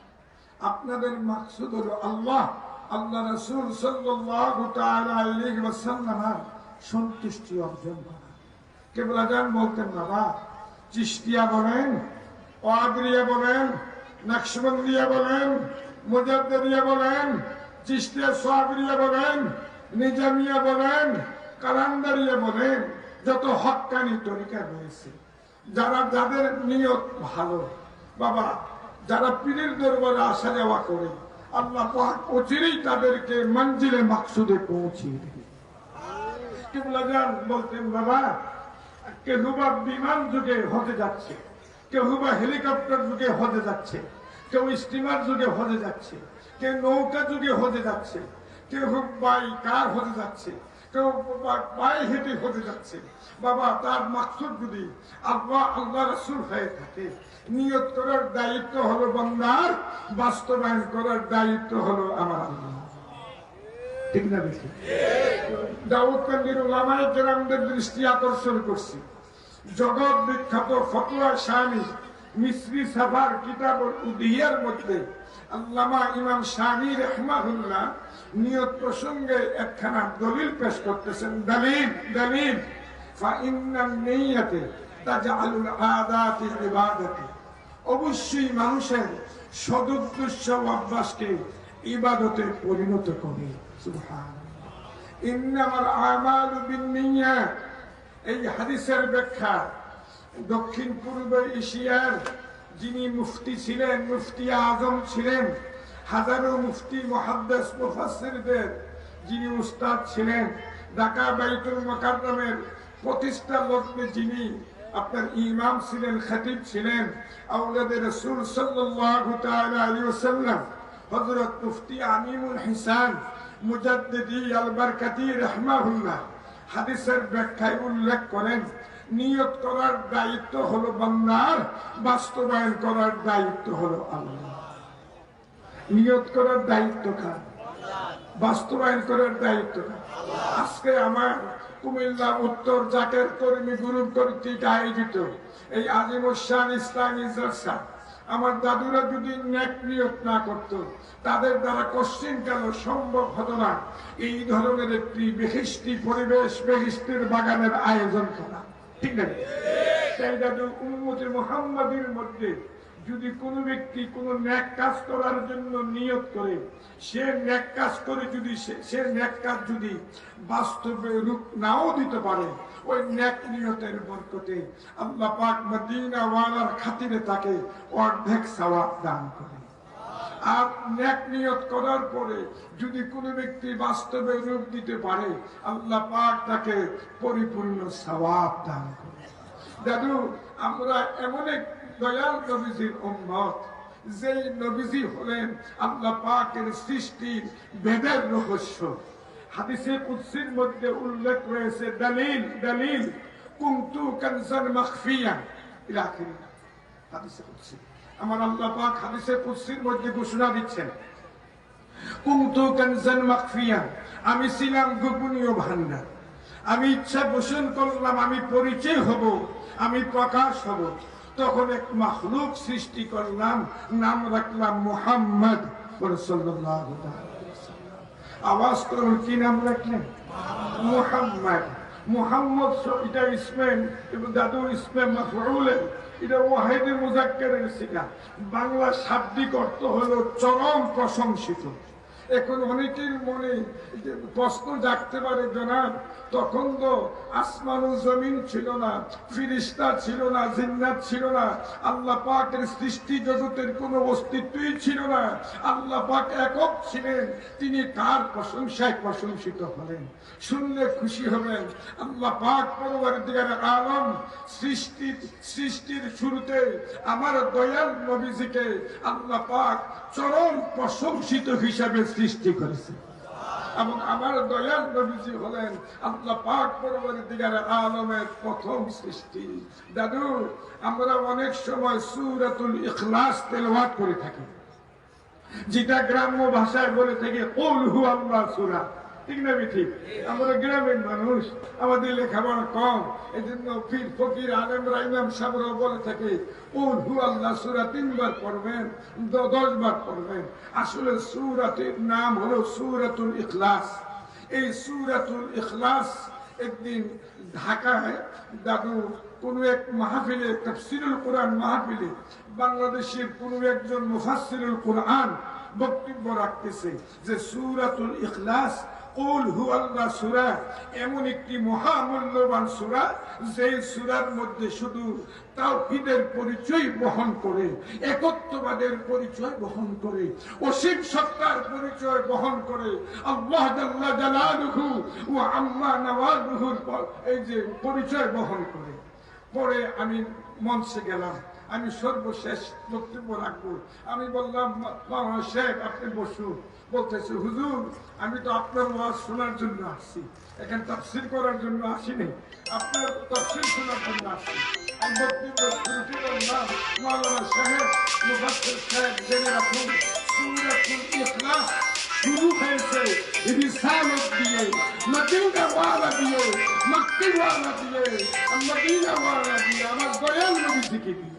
আপনাদের মাকসুদ হলো আল্লাহ, আল্লাহ রাসূল সাল্লাল্লাহু তাআলা আলাইহি ওয়াসাল্লামের সন্তুষ্টি অর্জন করা। কেবল আজান বলতেন বাবা, চিশতিয়া বলেন, ওয়াদরিয়া বলেন, নকশবন্দিয়া বলেন, মুজাদ্দিদিয়া বলেন, চিশতিয়া সাবরিয়া বলেন, নিজামিয়া বলেন, কালান্দারিয়া বলেন, যত হক্কানি তরিকা রয়েছে, যাদের নিয়ত ভালো বাবা, যারা পীরের দরবারে আসা যাওয়া করে, আল্লাহ পাক অচিরেই তাদেরকে মঞ্জিলে মাকসুদে পৌঁছিয়ে দেবে। কিবলা জান বলতেন বাবা, কেউ বা বিমান যুগে হজে যাচ্ছে, কেউ বা হেলিকপ্টার যুগে হজে যাচ্ছে, কেউ স্টিমার যুগে হজে যাচ্ছে, কেউ নৌকা যুগে হজে যাচ্ছে, কেউ বাই কার হজে যাচ্ছে, কেউ পায়ে হেঁটে হতে যাচ্ছে। বাবা তার মাকসুদ যদি আল্লাহ রাসূল হয়ে থাকে, নিয়ত করার দায়িত্ব হলো বান্দার, বাস্তবায়ন করার দায়িত্ব হলো আমার আল্লাহ। ঠিক না বেশি? দাউদকান্দির উলামায়ে কেরামদের দৃষ্টি আকর্ষণ করছি, জগৎ বিখ্যাত ফতোয়া শানি মিসরি সাফার কিতাবুল উদিয়ার মধ্যে আল্লামা ইমাম শামী রাহমাহুল্লাহ নিয়ত প্রসঙ্গে একখানা দলিল পেশ করতেছেন। দলিল ফাইন্নান নিয়াতে তাজআলুল আদাতি ইবাদাতি, অবশ্যই মানুষের সদুদ্দেশ্য অভ্যাসকে ইবাদতে পরিণত করে। সুবহানাল্লাহ। ইন্নামাল আমালু বিন্নিয়াত, এই হাদিসের ব্যাখ্যা দক্ষিণ পূর্ব এশিয়ার যিনি মুফতি ছিলেন, মুফতি আজম ছিলেন, হাজারো মুফতি মুহাদ্দিস মুফাসসিরদের যিনি উস্তাদ ছিলেন, ঢাকা বাইতুল মুকাররমের প্রতিষ্ঠা লগ্নে যিনি আপনার ইমাম ছিলেন, খতিব ছিলেন, আওলাদে রাসূল সাল্লাল্লাহু তাআলা আলাইহি ওয়াসাল্লাম হযরত মুফতি আমিনুল হিসান মুজাদ্দিদি আল বারকাতি রাহমাহুল্লাহ হাদিসের ব্যাখ্যায় উল্লেখ করেন, নিয়ত করার দায়িত্ব হলো বান্দার, বাস্তবায়ন করার দায়িত্ব হলো আল্লাহ। নিয়ত করার দায়িত্ব কার? বাস্তবায়ন করার দায়িত্ব কার? আজকে আমার কুমিল্লা উত্তর জাকের কর্মী গ্রুপ কর্তৃক আয়োজিত এই আজিমুশান ইসলামী জলসা, আমার দাদুরা যদি নেক নিয়ত না করত, তাদের দ্বারা কোশ্চিনকাল সম্ভব হতো না এই ধরনের একটি বেহিষ্টি পরিবেশ, বেহিষ্টির বাগানের আয়োজন করা। ঠিক না? তাই দাদু উম্মতে মুহাম্মাদের মধ্যে যদি কোনো ব্যক্তি কোনো নেক কাজ করার জন্য নিয়ত করে, সে নেক কাজ করে যদি সে নেক কাজ যদি বাস্তবে রূপ নাও দিতে পারে, ওই নেক নিয়তের বরকতে আল্লাহ পাক মদিনা ওয়ালার খাতিরে তাকে অর্ধেক সওয়াব দান করে। আর নেক নিয়ত করার পরে যদি কোনো ব্যক্তি বাস্তবে রূপ দিতে পারে, আল্লাহ পাক তাকে পরিপূর্ণ সওয়াব দান করে। দাদু, আমরা এমন এক দয়াল নবীজির উম্মত, যেই নবীজি হলেন আল্লাহ পাকের সৃষ্টির বেদের রহস্য। হাদিসে কুদসির মধ্যে উল্লেখ রয়েছে, দলিল কুনতু কানজান মাখফিয়ান ইলা আখিরিহ। হাদিসে কুদসি, আমার আল্লাহ পাক হাদিসে কুদসির মধ্যে ঘোষণা দিচ্ছেন, কুনতু কানজান মাখফিয়ান, আমি ছিলাম গোপনীয় ভান্ডার। আমি ইচ্ছা পোষণ করলাম আমি পরিচয় হব, আমি প্রকাশ হব, তখন এক মাখলুক সৃষ্টি করলাম, নাম রাখলাম মুহাম্মদ সাল্লাল্লাহু আলাইহি ওয়াসাল্লাম। আওয়াজ করুন, কি নাম রাখলেন? মুহাম্মদ। মুহাম্মদ এটা ইসমে দাদু, ইসমে মাফউল, এটা ওয়াহিদে মুযাক্কারের সিগা। বাংলা শাব্দিক অর্থ হলো চরম প্রশংসিত। এখন অনেকের মনে প্রশ্ন জাগতে পারে, জনাব তখন তো আসমান ও জমিন ছিল না, ফিরিস্তা ছিল না, জিন্নাত ছিল না, আল্লাহ পাকের সৃষ্টি জগতের কোনো অস্তিত্বই ছিল না, আল্লাহ পাক একক ছিলেন, তিনি কার প্রশংসায় প্রশংসিত হলেন? শুনলে খুশি হবেন, আল্লাহ পাক পরওয়ারদিগার আলম সৃষ্টির শুরুতে আমার দয়াল নবীজিকে আল্লাহ পাক চরম প্রশংসিত হিসাবে সৃষ্টি করেছে। এবং আমার দয়াল নবীজি হলেন আল্লাহ পাক পরওয়ারদিগার আলমের প্রথম সৃষ্টি। দাদু, আমরা অনেক সময় সূরাতুল ইখলাস তেলাওয়াত করে থাকি, যেটা গ্রাম্য ভাষায় বলে থাকি কুল হুয়াল্লাহু সূরা। ঠিক না ঠিক? আমরা গ্রামের মানুষ, আমাদের লেখাপড়া কম, এই জন্য পীর ফকির আলেমরা ইমাম সাহেবরাও বলে থাকে কুল হুয়াল্লাহু সূরা 3 বার পড়বেন, 10 বার পড়বেন। আসলে সূরাটির নাম হলো সূরাতুল ইখলাস। এই সূরাতুল ইখলাস একদিন ঢাকায় দাদু কোনো এক মাহফিলে, তাফসীরুল কোরআন মাহফিলে, বাংলাদেশের কোনো একজন মুফাসসিরুল কোরআন বক্তব্য রাখতেছে যে সূরাতুল ইখলাস কুল হুয়াল্লাহু সূরা এমন একটি মহামূল্যবান সূরা, যে সূরার মধ্যে শুধু তাওহীদের পরিচয় বহন করে, একত্ববাদের পরিচয় বহন করে, অসীম সত্তার পরিচয় বহন করে, আল্লাহ জাল্লা জালালুহু ওয়া আম্মা নাওয়ালুহুর এই যে পরিচয় বহন করে। পরে আমি মঞ্চে গেলাম, আমি সর্বশেষ বক্তব্য রাখবো। আমি বললাম, মাওলানা সাহেব আপনি বসুন। বলতেছে, হুজুর আমি তো আপনার ওয়াজ শোনার জন্য আসছি, এখানে তাফসীর করার জন্য আসিনি, আপনার তাফসীর শোনার জন্য আসছি। আমি বক্তব্য শুরু করলাম, মাওলানা সাহেব মুফাসসির সাহেব জেনে রাখুন, সূরাতুল ইখলাস শুরু হয়েছে রিসালাত দিয়ে, মদিনা ওয়ালা দিয়ে, মক্কি ওয়ালা দিয়ে, মদিনা ওয়ালা দিয়ে, আমার দয়াল নবীজিকে দিয়ে।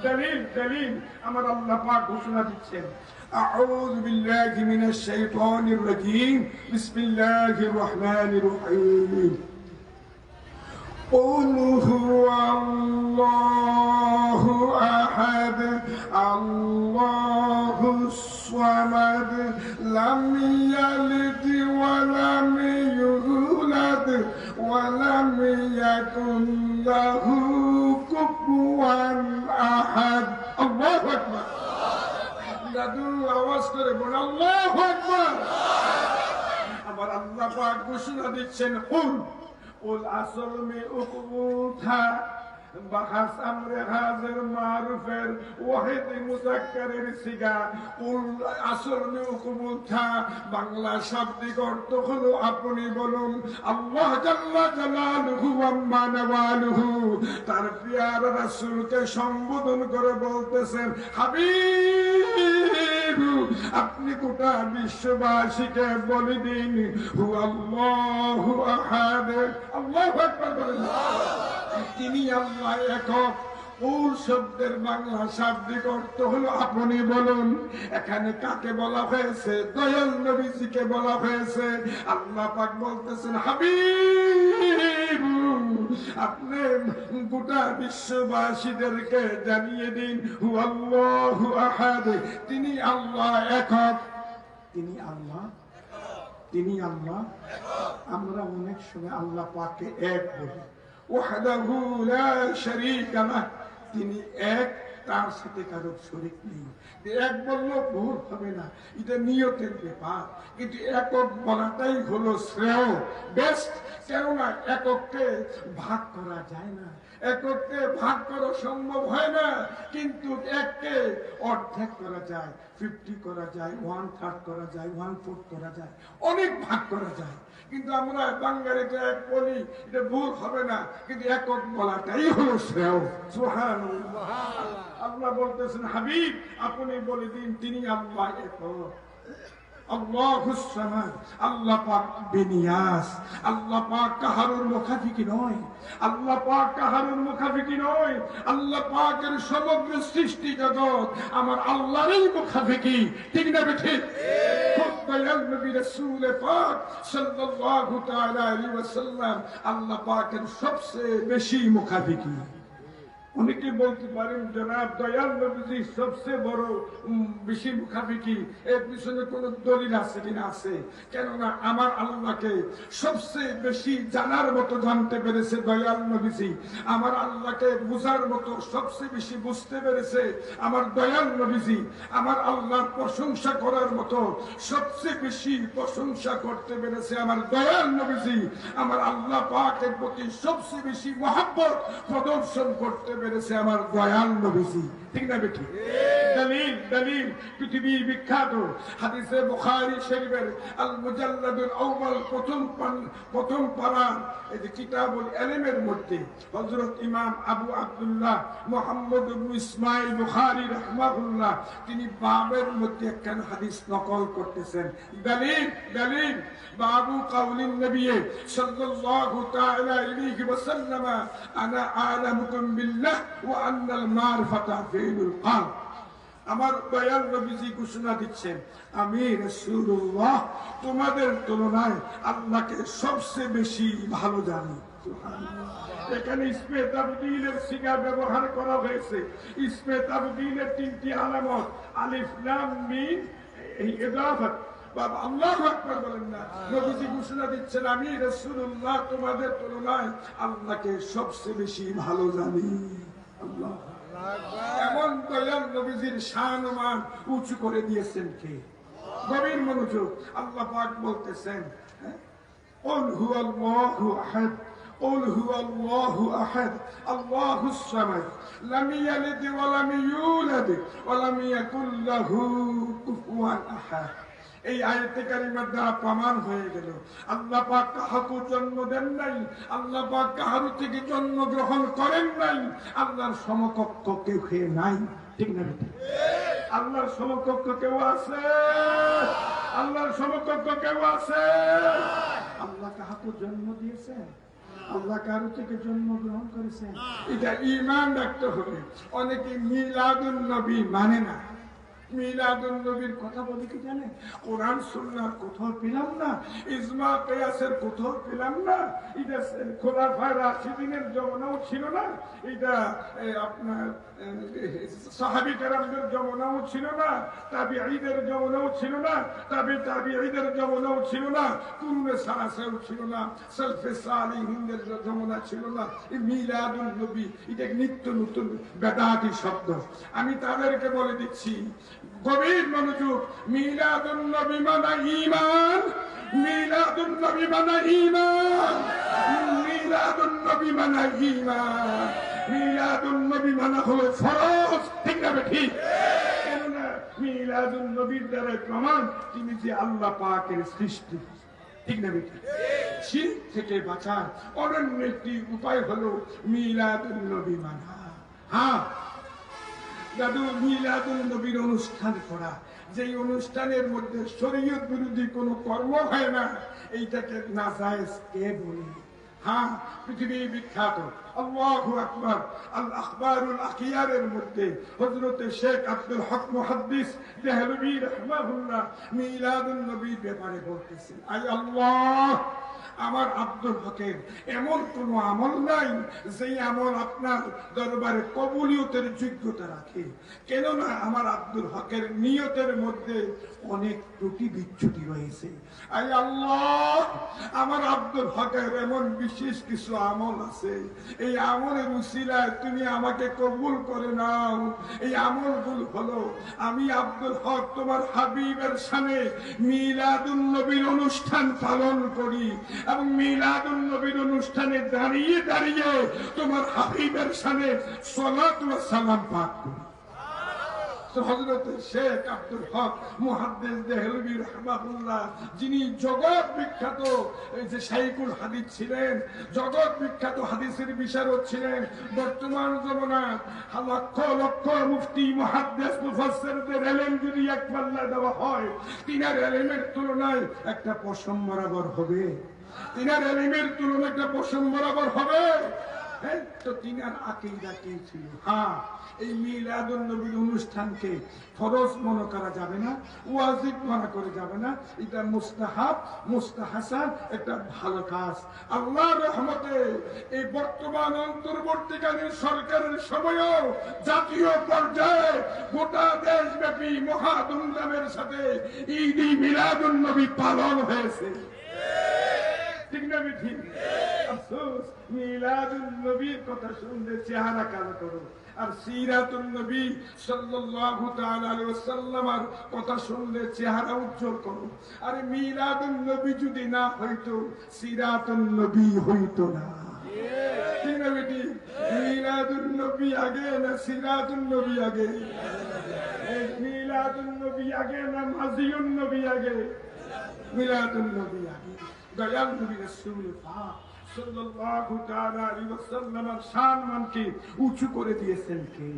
দলিল দলিল আমার আল্লাহ পাক ঘোষণা দিচ্ছেন أعوذ بالله من الشيطان الرجيم بسم الله الرحمن الرحيم قل هو الله أحد الله الصمد لم يلد ولم يولد ولم يكن له كفوا أحد الله أكبر আওয়াজ করে বল আল্লাহু আকবার আমার আল্লাহ পাক ঘোষণা দিচ্ছেন কুল আসল মে উকুথা বাহাস আমরে হাজির মারুফের ওয়াহিদ মুযাক্কারের সিগা কুল আসল মে উকুথা বাংলা শাব্দিক অর্থ হলো আপনি বলুন আল্লাহ জাল্লা জালালুহু ওয়া মানাওয়ালুহু তার প্রিয় রাসূলকে সম্বোধন করে বলতেছেন হাবিব আপনি গোটা বিশ্ববাসীকে বলে দিন হু আল্লাহু আহাদ আল্লাহু আকবার বলেন তিনি আল্লাহ একক কুল শব্দের বাংলা শাব্দিক অর্থ হলো আপনি বলুন এখানে কাকে বলা হয়েছে দয়াল নবীজিকে বলা হয়েছে আল্লাহ পাক বলতেছেন হাবিব আপনি গোটা বিশ্ববাসীদেরকে জানিয়ে দিন হু আল্লাহু আহাদ তিনি আল্লাহ একক তিনি আল্লাহ তিনি আল্লাহ আমরা অনেক সময় আল্লাহ পাককে এক বলি ওয়াহদাহু লা শারীকা লাহ তিনি এক তার সাথে কারো শরীক নেই এক বললেও ভুল হবে না এটা নিয়তের ব্যাপার কিন্তু একক বলাটাই হলো শ্রেয় বেস্ট কেননা এককে ভাগ করা যায় না এককে ভাগ করা সম্ভব হয় না কিন্তু এককে অর্ধেক করা যায় 50 করা যায় 1/3 করা যায় 1/4 করা যায় অনেক ভাগ করা যায় কিন্তু আমরা বাঙালিতে এক বলি এটা ভুল হবে না কিন্তু একক বলাটাই হলো শ্রেয় সুবহানাল্লাহ আল্লাহ বলতেছেন হাবিব আপনি বলে দিন তিনি আল্লাহ একক আল্লাহুস সামাদ আল্লাহ পাক বেনিয়াস আল্লাহ পাক কাহারুর মুখাফিকি নয় আল্লাহ পাক কাহারুর মুখাফিকি নয় আল্লাহ পাকের সমগ্র সৃষ্টি জগৎ আমার আল্লাহরই মুখাফিকি ঠিক না ঠিক খুব দয়াল নবী রাসূল পাক সাল্লাল্লাহু তাআলা আলাইহি ওয়াসাল্লাম আল্লাহ পাকের সবচেয়ে বেশি মুখাফিকি অনেকে বলতে পারেন জনাব দয়াল নবীজি সবচেয়ে বড় বেশি মুখাফিকি এর পিছনে কোন দলিল আছে কিনা আছে কেননা আমার আল্লাহকে সবচেয়ে বেশি জানার মতো জানতে পেরেছে দয়াল নবীজি আমার আল্লাহকে বুঝার মতো সবচেয়ে বেশি বুঝতে পেরেছে আমার দয়াল নবীজি আমার আল্লাহর প্রশংসা করার মতো সবচেয়ে বেশি প্রশংসা করতে পেরেছে আমার দয়াল নবীজি আমার আল্লাহ পাকের প্রতি সবচেয়ে বেশি মহব্বত প্রদর্শন করতে পেরেছে আমার দয়াল নবীজি ঠিক না বেটি দলিল দলিল পৃথিবীর বিখ্যাত হাদিসে বুখারী শরীফের আল মুজাল্লাদুল আউয়াল প্রথম পারা এই যে কিতাবুল ইলমের মধ্যে হযরত ইমাম আবু আব্দুল্লাহ মুহাম্মদ ইবনে ইসমাঈল বুখারী রাহমাহুল্লাহ তিনি বাবের মধ্যে একখান হাদিস নকল করতেছেন দলিল দলিল বাবু কাউলিন নবী সাল্লাল্লাহু তাআলা আলাইহি ওয়াসাল্লাম আনা আ'লামুকুম বিল্লাহ ওয়া আন্নাল মারফাতা ফিল কলব আমার দয়াল নবীজি ঘোষণা দিচ্ছেন আমি রাসূলুল্লাহ তোমাদের তুলনায় আল্লাহকে সবচেয়ে বেশি ভালো জানি সুবহানাল্লাহ এখানে ইসমে তাবদীলের সিগা ব্যবহার করা হয়েছে ইসমে তাবদীলের তিনটি আলামত আলিফ লাম মিম এই ইদাফত বাবা আল্লাহু আকবার বলেন না নবীজি ঘোষণা দিচ্ছেন আমি রাসূলুল্লাহ তোমাদের তুলনায় আল্লাহকে সবচেয়ে বেশি ভালো জানি আল্লাহ এমন দয়াল নবীজির শান ও মান উঁচু করে দিয়েছেন কে গভীর মনোযোগ আল্লাহ পাক বলতেছেন কুল হুয়াল্লাহু আহাদ قل هو الله أحد الله الصمد لم يلد ولم يولد ولم يكن له كفوا أحد এই আয়াতে কারিমার দ্বারা প্রমাণ হয়ে গেল আল্লাহ পাক কাহাকে জন্ম দেন নাই আল্লাহ পাক কাহার থেকে জন্ম গ্রহণ করেন নাই আল্লাহর সমকক্ষ কেউ নাই ঠিক না আল্লাহর সমকক্ষ কেউ আছে আল্লাহর সমকক্ষ কেউ আছে আল্লাহ কাহাকে জন্ম দিয়েছেন আল্লাহ কারো থেকে জন্মগ্রহণ করেছেন? এটা ঈমান রাখতে হবে। অনেকে মিলাদুন নবী মানে না। মিলাদুন নবীর কথা বলে কি জানে? কোরআন সুন্নাহর কোথাও পেলাম না, ইজমা কিয়াসের কোথাও পেলাম না। এটা খোলাফায়ে রাশিদিনের জমানাও ছিল না, এটা আপনার সাহাবী কেরামদের জমানাও ছিল না, তাবিঈদের জমানাও ছিল না, তাবিঈদের জমানাও ছিল না, কুরুনে সালাসাও ছিল না, সালফে সালিহিনদের জমানা ছিল না। এই মিলাদুন নবী এটা নিত্য নতুন বেদাতি শব্দ। আমি তাদেরকে বলে দিচ্ছি, গভীর মনোযোগ। মিলাদুন নবী মানে ঈমান, মিলাদুন নবী মানে ঈমান, মিলাদুন নবী মানে ঈমান, মিলাদুন নবী মানে হলো ফরজ। ঠিক না ঠিক? কেননা মিলাদুন নবীর দ্বারা প্রমাণ তিনি যে আল্লাহ পাকের সৃষ্টি। ঠিক না ঠিক? শিরক থেকে বাঁচার অনন্য একটি উপায় হলো মিলাদুন নবী মানা। হ্যাঁ দাদু, মিলাদুন নবীর অনুষ্ঠান করা, যেই অনুষ্ঠানের মধ্যে শরীয়ত বিরোধী কোনো কর্ম হয় না, এইটাকে নাজায়েজ কে বলে? হ্যাঁ, পৃথিবী বিখ্যাত আল্লাহু আকবার আল আখবারুল আখিয়ারের মধ্যে হযরতে শেখ আব্দুল হক মুহাদ্দিস দেহলভী রাহমাহুল্লাহ মিলাদুন নবীর ব্যাপারে বলতেছেন, আয় আল্লাহ, আমার আব্দুল হকের এমন কোন আমল নাই যেই আমল আপনার দরবারে কবুলিয়তের যোগ্যতা রাখে। কেননা আমার আব্দুল হকের নিয়তের মধ্যে অনেক ত্রুটি বিচ্যুতি রয়েছে। আয় আল্লাহ, আমার আব্দুল হকের এমন বিশেষ কিছু আমল আছে, এই আমলের উসিলায় তুমি আমাকে কবুল করে নাও। এই আমলগুলো হলো, আমি আব্দুল হক তোমার হাবিবের সামনে মিলাদুন নবীর অনুষ্ঠান পালন করি এবং মিলাদুন নবীর অনুষ্ঠানে দাঁড়িয়ে দাঁড়িয়ে তোমার হাবিবের সামনে সালাত ওয়া সালাম পাঠ করি। হযরত শেখ আব্দুল হক মুহাদ্দিস দেহলভী রাহমাহুল্লাহ, যিনি জগৎ বিখ্যাত যে শাইখুল হাদিস ছিলেন, জগৎ বিখ্যাত হাদিসের বিশারদ ছিলেন, বর্তমান জমানায় লক্ষ লক্ষ মুফতি মুহাদ্দিস মুফাসসিরদের ইলম যদি এক পাল্লা দেওয়া হয়, তিনার ইলমের তুলনায় একটা পশম বরাবর হবে। তিনার ইলমের তুলনায় একটা পশম বরাবর হবে। তো তিনার আকীদা কি ছিল? হ্যাঁ, এই মিলাদুন নবীর অনুষ্ঠানকে ফরজ মনে করা যাবে না, ওয়াজিব মনে করে যাবে না। এটা মুস্তাহাব, মুস্তাহাসান, একটা ভালো কাজ। আল্লাহর রহমতে এই বর্তমান অন্তর্বর্তীকালীন সরকারের সময়ও জাতীয় পর্যায়ে গোটা দেশব্যাপী মহা ধুমধামের সাথে ঈদ মিলাদুন নবী পালন হয়েছে। ঠিক না ঠিক? আফসোস, মিলাদুন নবীর কথা শুনলে চেহারা কালো করো, আর সিরাতুন নবী সাল্লাল্লাহু তাআলা আলাইহি ওয়াসাল্লামের কথা শুনলে চেহারা উজ্জ্বল করো। আরে মিলাদুন নবী যদি না হইতো, সিরাতুন নবী হইতো না। ঠিক না বেটি? মিলাদুন নবী আগে না সিরাতুন নবী আগে? মিলাদুন নবী আগে না মাজিউন নবী আগে? মিলাদুন নবী আগে। দয়াল নবী রাসূল পাক সাল্লাল্লাহু তাআলা আলাইহি ওয়াসাল্লামের সম্মানকে উঁচু করে দিয়েছেন কে?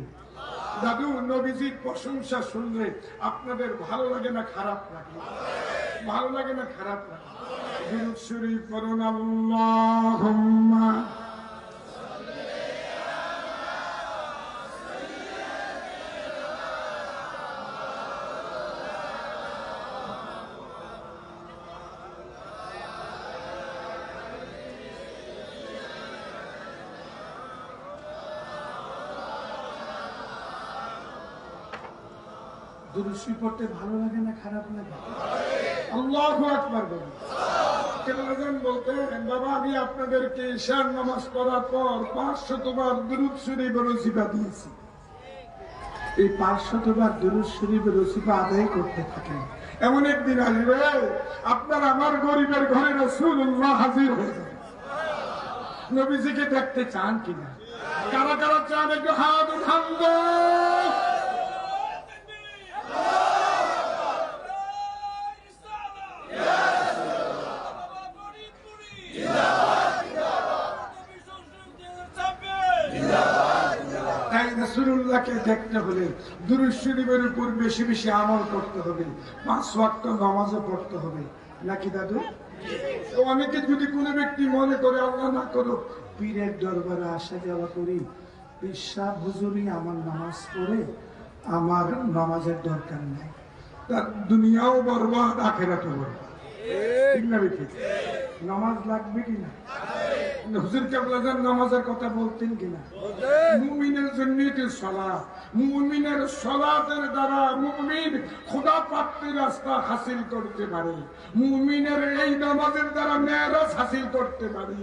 দাদু, নবীজির প্রশংসা শুনলে আপনাদের ভালো লাগে না খারাপ লাগে? ভালো লাগে না খারাপ লাগে? দুরূদ শরীফ পড়ুন, আল্লাহুম্মা দুরূদ শরীফ পড়তে ভালো লাগে না খারাপ লাগে? আল্লাহু আকবার বলুন। কেন বলতেন, বাবা আমি আপনাদেরকে ঈশার নামাজ পড়ার পর 500 বার দুরূদ শরীফের ওসিফা দিয়েছি। এই 500 বার দুরূদ শরীফের ওসিফা আদায় করতে থাকেন। এমন একদিন আসবে আপনার আমার গরিবের ঘরে রাসূলুল্লাহ হাজির হয়ে যাবে। নবীজিকে দেখতে চান কিনা? কারা কারা চান একটু হাত উঠান তো। রাসূলুল্লাহকে দেখতে হলে দুরূদ শরীফের উপর বেশি বেশি আমল করতে হবে, 5 ওয়াক্ত নামাজও পড়তে হবে। নাকি দাদু? তো অনেকে যদি কোনো ব্যক্তি মনে করে আল্লাহ না করো পীরের দরবারে আসা যাওয়া করি, পেশা হুজুরি আমার নামাজ পড়ে, আমার নামাজের দরকার নাই, তার দুনিয়াও বরবাদ আখেরাতও বরবাদ। ঠিক না বেঠিক? নামাজ লাগবে কিনা? হুজুর কেবলাজান নামাজের কথা বলতেন কিনা? মুমিনের জন্য সালাত, মুমিনের সালাতের দ্বারা মুমিন খোদা প্রাপ্তির রাস্তা হাসিল করতে পারে, মুমিনের এই নামাজের দ্বারা মেরাজ হাসিল করতে পারে।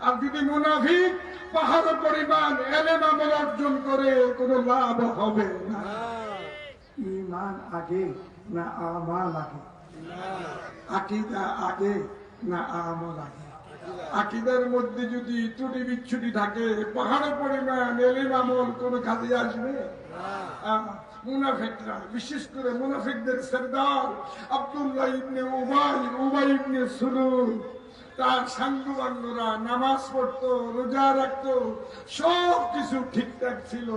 আর যদি মুনাফিক পাহাড় পরিমাণ এলেম আমল অর্জন করে কোনো লাভ হবে না। ঈমান আগে না আমাল আগে? আকীদা আগে না আমল আগে? আকীদার মধ্যে যদি ত্রুটি বিচ্ছুটি থাকে, পাহাড় পরিমাণ এলেম আমল কোনো কাজে আসবে? মুনাফিকরা, বিশেষ করে মুনাফিকদের সরদার আব্দুল্লাহ ইবনে উবাই ইবনে সুলুল, তার সাঙ্গবাঙ্গরা নামাজ পড়তো, রোজা রাখতো, সব কিছু ঠিকঠাক ছিল,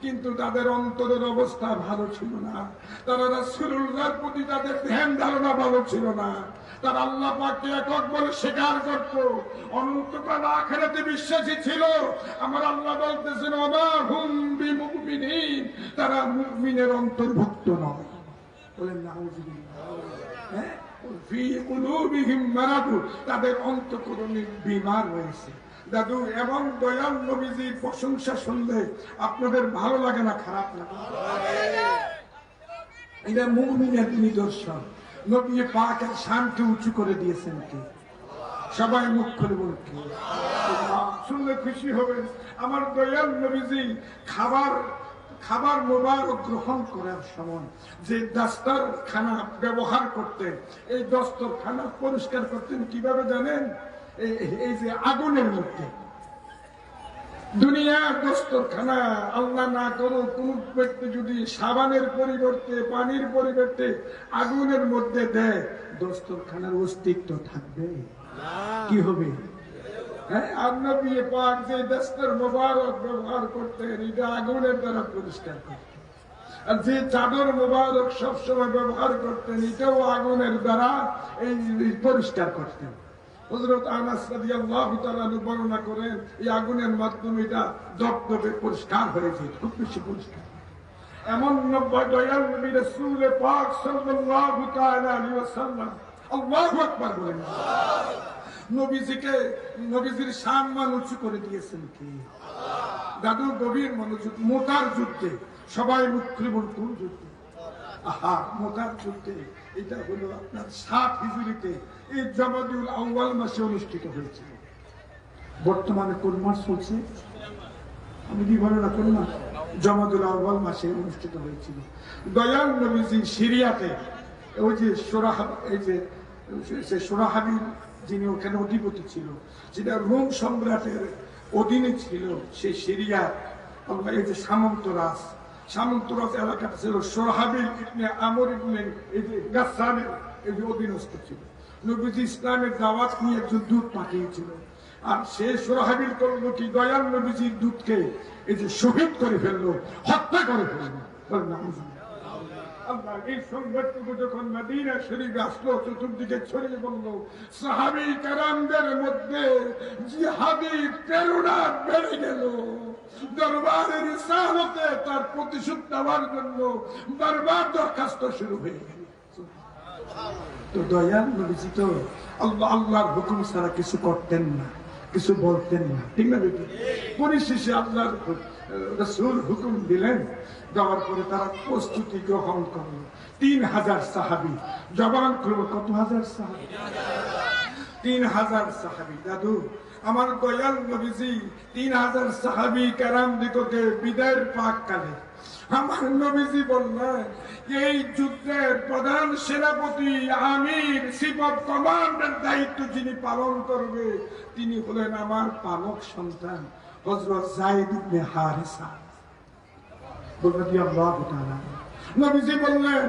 কিন্তু তাদের অন্তরের অবস্থা ভালো ছিল না। তারা রাসূলুল্লাহর প্রতি তাদের ধ্যান ধারণা ভালো ছিল না। তারা আল্লাহ পাককে একক বলে স্বীকার করত, অনন্তকাল আখিরাতে বিশ্বাসী ছিল। আমার আল্লাহ বলতেছেন ওমা হুম বিমুমিনিন, তারা মুমিনের অন্তর্ভুক্ত নয়। বলেন নাউযুবিল্লাহ। হ্যাঁ, ফি কুলুবিহিম মারাদ, তাদের অন্তঃকরণে বিমার রয়েছে। দাদু, এবং দয়াল নবীজির প্রশংসা শুনলে আপনাদের ভালো লাগে না খারাপ লাগে? এটা মুমিনের নিদর্শন। নবী পাকের শানকে উঁচু করে দিয়েছেন কে? সবাই মুখ খুলে বলতে শুনলে খুশি হবেন। আমার দয়াল নবীজি খাবার মোবারক গ্রহণ করার সময় যে দস্তরখানা ব্যবহার করতেন, এই দস্তরখানা পরিষ্কার করতেন কিভাবে জানেন? এই যে আগুনের মধ্যে। দুনিয়ার দস্তরখানা আল্লাহ না করো কোন ব্যক্তি যদি সাবানের পরিবর্তে, পানির পরিবর্তে আগুনের মধ্যে দেয়, দস্তরখানার অস্তিত্ব থাকবে? কি হবে? হ্যাঁ, আর নবী পাক যে দস্তর মোবারক ব্যবহার করতেন, এটা আগুনের দ্বারা পরিষ্কার করতেন। আর যে চাদর মোবারক সবসময় ব্যবহার করতেন, এটাও আগুনের দ্বারা এই পরিষ্কার করতেন। হযরত আনাস রাদিয়াল্লাহু তাআলা বর্ণনা করেন, এই আগুনের মাধ্যমে এটা দপদপে পরিষ্কার হয়েছে, খুব বেশি পরিষ্কার। এমন দয়াল নবী রাসূল পাক সাল্লাল্লাহু তাআলা আলাইহি ওয়াসাল্লাম, আল্লাহু আকবার বলেন, নবীজির সম্মান উঁচু করে দিয়েছেন কি? দাদু, গভীর মনোযোগ। মোতার যুদ্ধে, সবাই মুখ খুলে বলুন কোন যুদ্ধে? মোতার যুদ্ধে। এটা হলো আপনার 7 হিজরিতে এই জমাদুল আউয়াল মাসে অনুষ্ঠিত হয়েছিল। বর্তমানে কোন মাস চলছে? আমি কি বলো না, কোন মাস? জমাদুল আউয়াল মাসে অনুষ্ঠিত হয়েছিল। দয়াল নবীজি সিরিয়াতে ওই যে সোরাহাবির যিনি ওখানে অধিপতি ছিল, যেটা রোম সম্রাটের অধীনে ছিল, সেই সিরিয়া এই যে সামন্তরাজ এলাকাটা ছিল সোরাহাবিল ইবনে আমর ইবনে এই যে গাসসানের এই যে অধীনস্থ ছিল। নবীজি ইসলামের দাওয়াত নিয়ে একজন দূত পাঠিয়েছিল, আর সে সোরাহাবিল করলো কি? দয়াল নবীজির দূতকে এই যে শহীদ করে ফেললো, হত্যা করে ফেললো। আল্লাহ এই সংবাদটুকু যখন মদিনা শরীফে আসলো, চতুর্দিকে ছড়িয়ে বলল, সাহাবী কেরামদের মধ্যে জিহাদি প্রেরণা বেড়ে গেল। দরবারের রিসালতে তার প্রতিশোধ নেওয়ার জন্য বারবার দরখাস্ত শুরু হয়ে গেল। তো দয়াল নবীজি তো আল্লাহর হুকুম ছাড়া কিছু করতেন না, কিছু বলতেন না, ঠিক না বেটি? পরিশেষে আল্লাহর রাসূল হুকুম দিলেন, দেওয়ার পরে তারা প্রস্তুতি গ্রহণ করলো। 3000 সাহাবী জবান করলো। কত হাজার সাহাবী? 3000 সাহাবী। দাদু, আমার দয়াল নবীজি 3000 সাহাবী কেরাম দিগকে বিদায়ের প্রাক্কালে আমার নবীজি বললেন, এই যুদ্ধের প্রধান সেনাপতি, আমির, চিফ অফ কমান্ডের দায়িত্ব যিনি পালন করবে, তিনি হলেন আমার পালক সন্তান হযরত যায়েদ ইবনে হারিসা রাদিয়াল্লাহু তাআলা। নবীজি বললেন,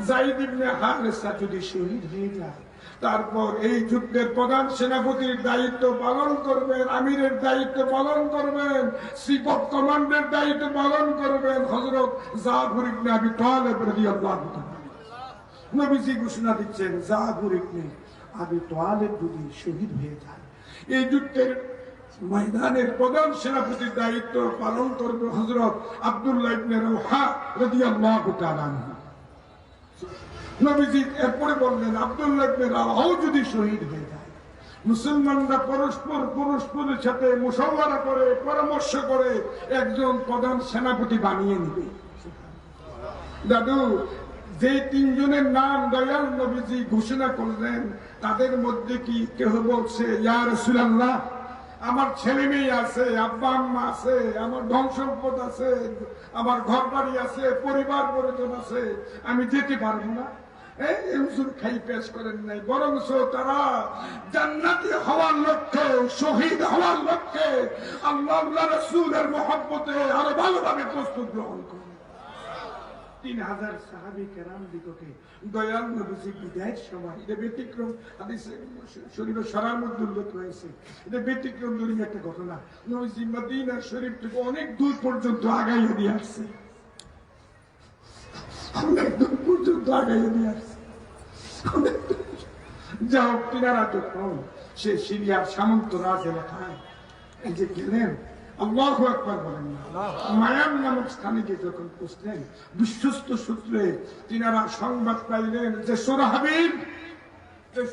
যায়েদ ইবনে হারিসা যদি শহীদ হয়ে যায়, তারপর এই যুদ্ধের প্রধান সেনাপতির দায়িত্ব পালন করবেন, আমিরের দায়িত্ব পালন করবেন, চিফ অফ কমান্ডের দায়িত্ব পালন করবেন হযরত জাফর ইবনে আবি তালেব রাদিয়াল্লাহু তাআলা। নবীজি ঘোষণা দিচ্ছেন, জাফর ইবনে আবু তালেব যদি শহীদ হয়ে যায়, এই যুদ্ধের ময়দানের প্রধান সেনাপতির দায়িত্ব পালন করবে হযরত আব্দুল্লাহ ইবনে রাওহা রাদিয়াল্লাহু তাআলা আনহু। নবীজি এরপরে বললেন, আব্দুল্লাহ ইবনে রাওহাও যদি শহীদ হয়ে যায়, মুসলমানরা পরস্পরের সাথে মুশাওয়ারা করে, পরামর্শ করে একজন প্রধান সেনাপতি বানিয়ে নেবে। দাদু, যে তিনজনের নাম দয়াল নবীজি ঘোষণা করলেন, তাদের মধ্যে কি কেউ বলছে, ইয়া রাসূলুল্লাহ, আমার ছেলে মেয়ে আছে, আব্বা আম্মা আছে, আমার ধন সম্পদ আছে, আমার ঘর বাড়ি আছে, পরিবার পরিজন আছে, আমি যেতে পারবো না? এই হুজুর খাই পেশ করেন নাই, বরং তারা জান্নাতি হওয়ার লক্ষ্যে, শহীদ হওয়ার লক্ষ্যে আল্লাহ রাসূলের মহব্বতে আরো ভালোভাবে প্রস্তুত গ্রহণ করেন। 3000 সাহাবী কেরাম দিগকে দয়াল নবীজি বিদায়ের সময়, এটা ব্যতিক্রম, হাদিসে শরীফে সরার মধ্যে উল্লেখ হয়েছে, এটা ব্যতিক্রম ধর্মী একটা ঘটনা। নবীজি মদিনা শরীফ থেকে অনেক দূর পর্যন্ত আগাইয়ে দিয়ে আসছে, অনেক দূর পর্যন্ত আগাইয়ে দিয়ে আসছে। যা হোক, তিনারা যখন সে সিরিয়ার সামন্ত রাজ এলাকায় এই যে গেলেন, আল্লাহু আকবার বলেন না, মায়াম নামক স্থানে গিয়ে যখন পৌঁছলেন, বিশ্বস্ত সূত্রে তিনারা সংবাদ পাইলেন যে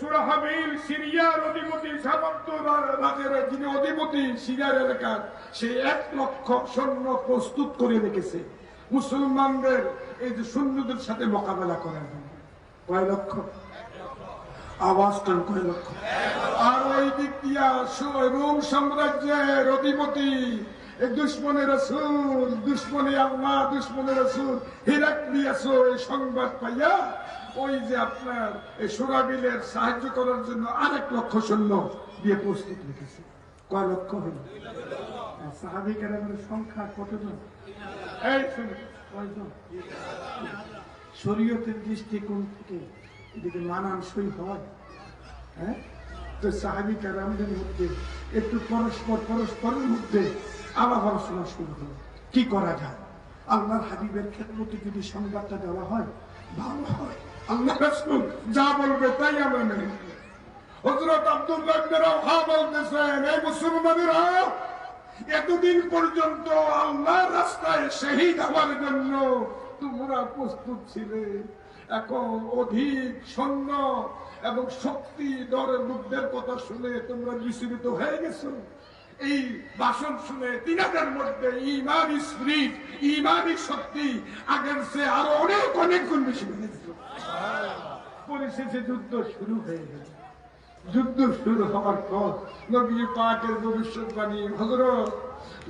সুরাহাবিল সিরিয়ার অধিপতি, সামন্ত রাজের যিনি অধিপতি সিরিয়ার এলাকার, সে 1 লক্ষ সৈন্য প্রস্তুত করে রেখেছে মুসলমানদের এই যে সৈন্যদের সাথে মোকাবেলা করার জন্য। কয় লক্ষ? আওয়াজ করেন, কয় লক্ষ? আর ওই দিক দিয়া রোম সাম্রাজ্যের অধিপতি, দুশ্মনে রাসূল, দুশ্মনে আল্লাহ, দুশ্মনে রাসূল হিরাক্লিয়াস এই সংবাদ পাইয়া ওই যে আপনার এই সুরাবিলের সাহায্য করার জন্য 1 লক্ষ সৈন্য দিয়ে প্রস্তুত রেখেছে। কয় লক্ষ হল? সাহাবী কেরামের সংখ্যা কতজন? এই কয়জন? শরীয়তের দৃষ্টিকোণ থেকে এদিকে মানানসই হয়? হ্যাঁ, তো সাহাবী কেরামদের মধ্যে একটু পরস্পরের মধ্যে আলাপ আলোচনা শুরু হলো, কি করা যায়। আল্লাহর হাবিবের খেদমতে যদি সংবাদটা দেওয়া হয় ভালো হয়। আল্লাহ রাসূল যা বলবে তাই আমরা মেনে নেব। হযরত আব্দুল্লাহ ইবনে রাওহা বলতেছেন, এই মুসলমানেরা, এতদিন পর্যন্ত আল্লাহর রাস্তায় শহীদ হওয়ার জন্য তোমরা প্রস্তুত ছিলে, এখন অধিক সৈন্য এবং শক্তি দরের যুদ্ধের কথা শুনে তোমরা বিচলিত হয়ে গেছো। এই ভাষণ শুনে তিনাদের মধ্যে ঈমানী স্পিরিট, ঈমানী শক্তি আগের চেয়ে আরো অনেক গুণ বেশি বেড়েছে। পরিশেষে যুদ্ধ শুরু হয়ে গেল। যুদ্ধ শুরু হওয়ার পর নবী পাকের ভবিষ্যৎবাণী, হযরত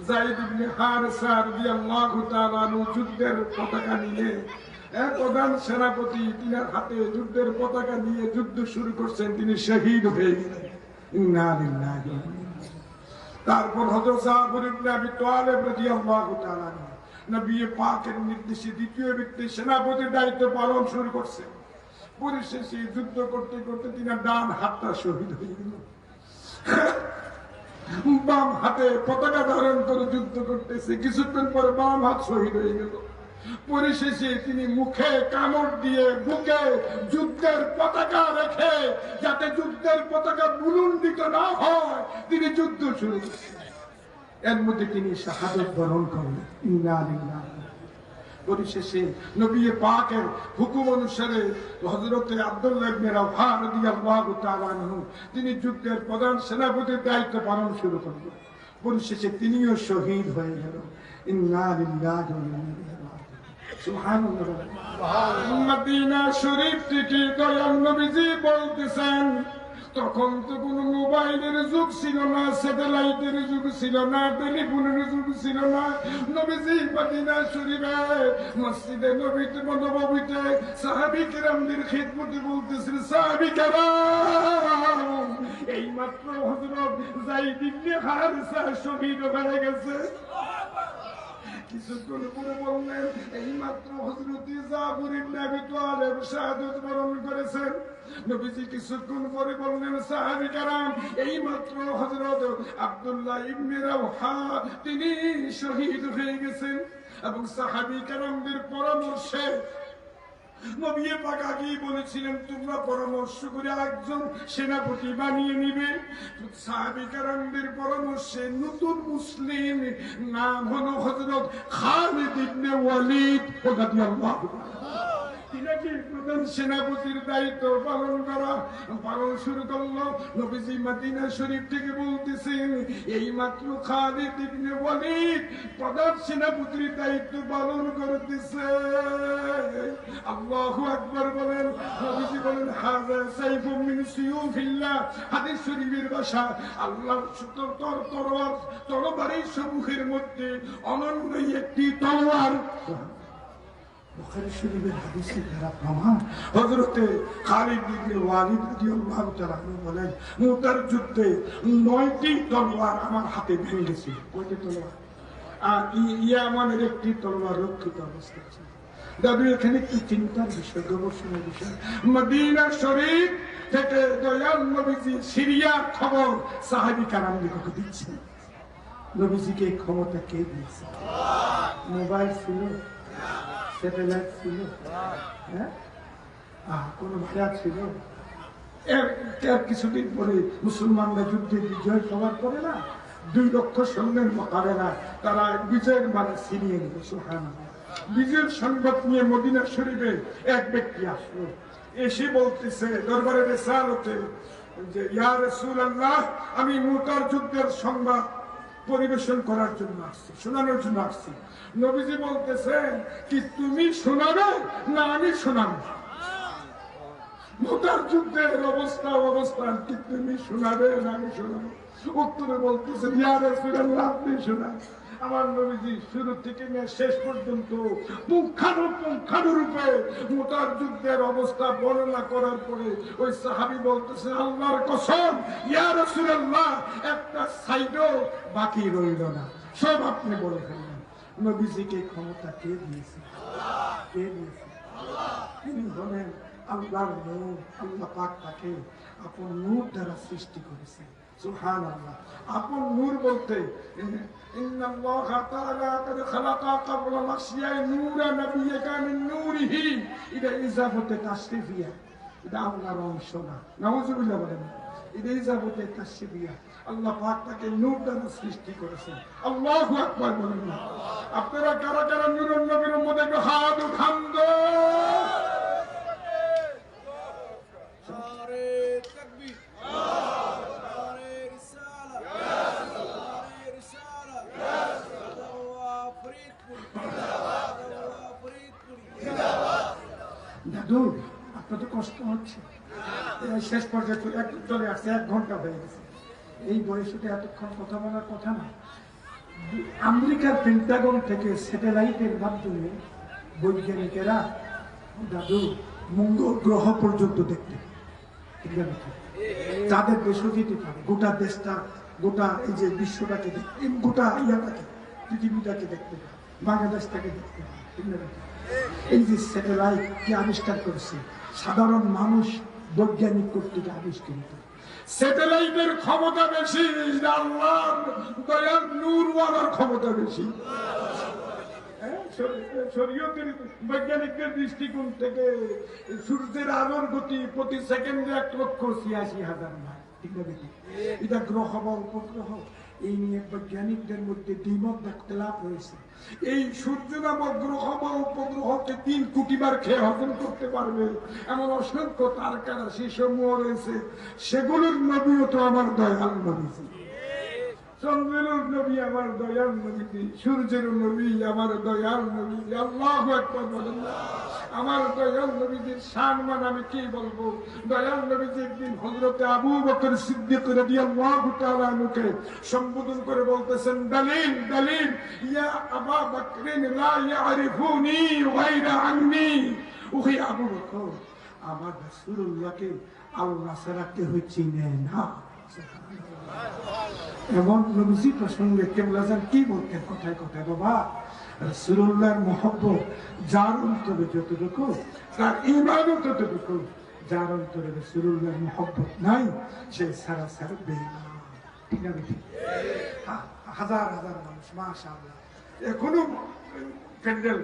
যায়েদ ইবনে হারেসা রাদিয়াল্লাহু তাআলা আনহু যুদ্ধের পতাকা নিয়ে, প্রধান সেনাপতি, তিনার হাতে যুদ্ধের পতাকা নিয়ে যুদ্ধ শুরু করছেন, তিনি শহীদ হয়ে গেলেন। ইন্না লিল্লাহি ওয়া ইন্না ইলাইহি। তারপর হযরত জাফর ইবনে আবি তালেব রাদিয়াল্লাহু তাআলা নবী পাকের নির্দেশে দ্বিতীয় ব্যক্তি সেনাপতির দায়িত্ব পালন শুরু করছেন। পরিশেষে যুদ্ধ করতে করতে তিনার ডান হাতটা শহীদ হয়ে গেল। বাম হাতে পতাকা ধারণ করে যুদ্ধ করতেছে, কিছুক্ষণ পরে বাম হাত শহীদ হয়ে গেল। পরিশেষে তিনি মুখে কামড় দিয়ে বুকে যুদ্ধের পতাকা রেখে, যাতে যুদ্ধের পতাকা বুলন্দিত না হয়, তিনি যুদ্ধ শুরু করছেন। এর মধ্যে তিনি শাহাদাত বরণ করলেন। ইন্না লিল্লাহি। পরিশেষে নবী পাকের হুকুম অনুসারে হযরত আব্দুল্লাহ ইবনে রাওহা রাদিয়াল্লাহু তাআলা আনহু তিনি যুদ্ধের প্রধান সেনাপতির দায়িত্ব পালন শুরু করলেন। পরিশেষে তিনিও শহীদ হয়ে গেল। ইন্না লিল্লাহি ওয়া ইন্না ইলাইহি রাজিউন। সুবহানাল্লাহ। মদিনা শরীফ থেকে দয়াল নবীজি বলতেছেন, তখন তো কোনো মোবাইলের যুগ ছিল না, স্যাটেলাইটের যুগ ছিল না, টেলিফোনের যুগ ছিল না। নবীজি মদিনা শরীফে মসজিদে নববীতে সাহাবী কেরামদের খিদমতে বলতেছেন, সাহাবী কেরাম, এই মাত্র হযরত যায়েদ ইবনে হারেসা শহীদ হয়ে গেছে। কিছুক্ষণ পরে বললেন, এই মাত্র হযরত জাফর ইবনে আবি তালেব শাহাদাত বরণ করেছেন। নবীজি কিছুক্ষণ পরে বললেন, সাহাবী কেরাম, এই মাত্র হযরত আব্দুল্লাহ ইবনে রাওহা তিনি শহীদ হয়ে গেছেন। এবং সাহাবী কেরামদের পরামর্শে নবী পাক আগেই বলেছিলেন তোমরা পরামর্শ করে একজন সেনাপতি বানিয়ে নিবে। সাহাবী কেরামদের পরামর্শে নতুন মুসলিম নাম হলো হযরত খালিদ ইবনে ওয়ালিদ রাদিয়াল্লাহু তিনাকে প্রধান সেনাপতির দায়িত্ব পালন শুরু করলো। নবীজি মদিনা শরীফ থেকে বলতেছেন এই মাত্র খালিদ ইবনে ওয়ালিদ প্রধান সেনাপতির দায়িত্ব পালন করতেছে। আল্লাহু আকবার বলেন। নবীজি বলেন হাযা সাইফুম মিন সিয়ুফিল্লাহ। হাদিস শরীফের ভাষা আল্লাহর তরবারি সমূহের মধ্যে অনন্য একটি তলোয়ার। বুখারী শরীফের হাদিসের দ্বারা প্রমাণ হযরতে খালিদ ইবনে ওয়ালিদ রাদিয়াল্লাহু তাআলা বলেন মুতার যুদ্ধে 9টি তলোয়ার আমার হাতে ভেঙেছে। কয়টি তলোয়ার? আর ইয়ামানের একটি তলোয়ার রক্ষিত অবস্থায় ছিল। দাদু এখানে একটু চিন্তার বিষয়, গবেষণার বিষয়। মদিনা শরীফ থেকে দয়াল নবীজি সিরিয়ার খবর সাহাবী কেরামদেরকে দিচ্ছেন। নবীজিকে এই ক্ষমতা কে দিয়েছে? মোবাইল ছিল, স্যাটেলাইট ছিল, কোন ভাড়া ছিল? এর কিছুদিন পরে মুসলমানরা যুদ্ধে বিজয় হওয়ার পরে না 2 লক্ষ সৈন্যের মোকাবেলা তারা বিজয়ের মানে ছিনিয়ে নিল। সুবহানাল্লাহ। বিজয়ের সংবাদ নিয়ে মদিনা শরীফে এক ব্যক্তি আসলো, এসে বলতেছে দরবারে রিসালতে যে ইয়া রাসূলুল্লাহ আমি মুতার যুদ্ধের সংবাদ পরিবেশন করার জন্য আসছি, শোনানোর জন্য আসছি। নবীজি বলতেছেন কি তুমি শোনাবে না আমি শোনাবো? মুতার যুদ্ধের অবস্থান কি তুমি শোনাবে না আমি শোনাবো? উত্তরে বলতেছেন ইয়া রাসূলুল্লাহ আপনি শোনান। আমার নবীজি শুরু থেকে নিয়ে শেষ পর্যন্ত পুঙ্খানুরূপে মুতার যুদ্ধের অবস্থা বর্ণনা করার পরে ওই সাহাবী বলতেছেন আল্লাহর কসম ইয়া রাসূলুল্লাহ একটা সাইডও বাকি রইল না, সব আপনি বলে ফেললেন। নবীজিকে ক্ষমতা কে দিয়েছে? কে দিয়েছে? তিনি হলেন আল্লাহর নূর। আল্লাহ পাক তাকে আপন নূর দ্বারা সৃষ্টি করেছে। সুবহানাল্লাহ। আপন নূর বলতে ইন্নাল্লাহ তাআলা قد خلق قبل الاشياء نورا نبيك من نوره এটা ইজাফতে তাশরিফিয়া, এটা আল্লাহর অংশ না। নাউযুবিল্লাহ বলেন। এটা ইজাফতে তাশরিফিয়া। আল্লাহ পাক তাকে নূর দ্বারা সৃষ্টি করেছেন। আল্লাহু আকবার বলেন। আপনারা কারা কারা নূরের নবীর উম্মত একটু হাত উঠান তো। দাদু আপনার তো কষ্ট হচ্ছে, শেষ পর্যায়ে চলে আসছে, 1 ঘন্টা হয়ে গেছে। এই বয়সে এতক্ষণ কথা বলার কথা না। আমেরিকার পেন্টাগন থেকে স্যাটেলাইটের মাধ্যমে বৈজ্ঞানিকেরা দাদু মঙ্গল গ্রহ পর্যন্ত দেখতে তাদের দেশও যেতে পারে। গোটা দেশটা, গোটা এই যে বিশ্বটাকে দেখতে, গোটা ইয়াটাকে, পৃথিবীটাকে দেখতে পারে, বাংলাদেশটাকে দেখতে পারে। এই যে স্যাটেলাইট কি আবিষ্কার করেছে সাধারণ মানুষ বৈজ্ঞানিক কর্তৃক আবিষ্কৃত। স্যাটেলাইটের ক্ষমতা বেশি, আল্লাহর দয়ার নূরওয়ালার ক্ষমতা বেশি। শরীয়তের বৈজ্ঞানিকদের দৃষ্টিকোণ থেকে সূর্যের আলোর গতি প্রতি সেকেন্ডে 1,86,000 মাইল। ঠিক না? এটা গ্রহ বা উপগ্রহ, এই নিয়ে বৈজ্ঞানিকদের মধ্যে দ্বিমত ইখতিলাফ রয়েছে। এই সূর্য নামক গ্রহ বা উপগ্রহকে 3 কোটি বার খেয়ে হজম করতে পারবে এমন অসংখ্য তারকারাশি সমূহ রয়েছে। সেগুলোর নবীও তো আমার দয়াল নবীজি। চন্দ্রের নবী আমার দয়াল নবীজি, সূর্যের নবী আমার দয়াল নবীজি। আল্লাহু আকবার বলেন। আমার দয়াল নবীজির শান মান আমি কি বলবো। দয়াল নবীজি একদিন হযরতে আবু বকর সিদ্দিক রাদিয়াল্লাহু তাআলা আনহুকে সম্বোধন করে বলতেছেন দলিল দলিল ইয়া আবু বকরিন লা ইয়ারিফুনি গায়রা আন্নি। ওহে আবু বকর, আমার রাসূলুল্লাহকে আল্লাহ ছাড়া কেউ চিনে না। এমন নবীজি প্রসঙ্গে কেবলা যান কি বলতেন কথায় কথায়, বাবা রাসূলুল্লাহর মহব্বত যার অন্তরে যতটুকু তার ঈমানও ততটুকু। যার অন্তরে রাসূলুল্লাহর মহব্বত নাই সে সারা সারা বেঈমান। ঠিক না? হাজার হাজার মানুষ মাশাআল্লাহ, এখনো প্যান্ডেল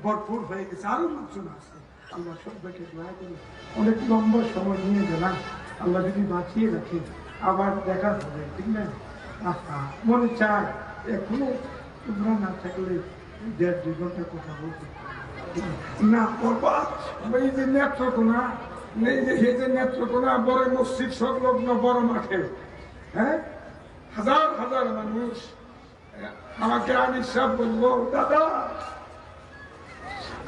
ভরপুর হয়ে গেছে, আরো লোকজন আছে। আল্লাহ সবাইকে দোয়া করি। অনেক লম্বা সময় নিয়ে গেলাম, আল্লাহ যদি বাঁচিয়ে রাখে আবার দেখা হবে, ঠিক না? আহা, মনে চায় এখনো তোমরা না থাকলে 1.5-2 ঘন্টা কথা বলতে না করবা। এই যে নেত্রকোনা, এই যে নেত্রকোনা বড় মসজিদ সংলগ্ন বড় মাঠে, হ্যাঁ, হাজার হাজার মানুষ আমাকে আনিস সাহেব বললো, দাদা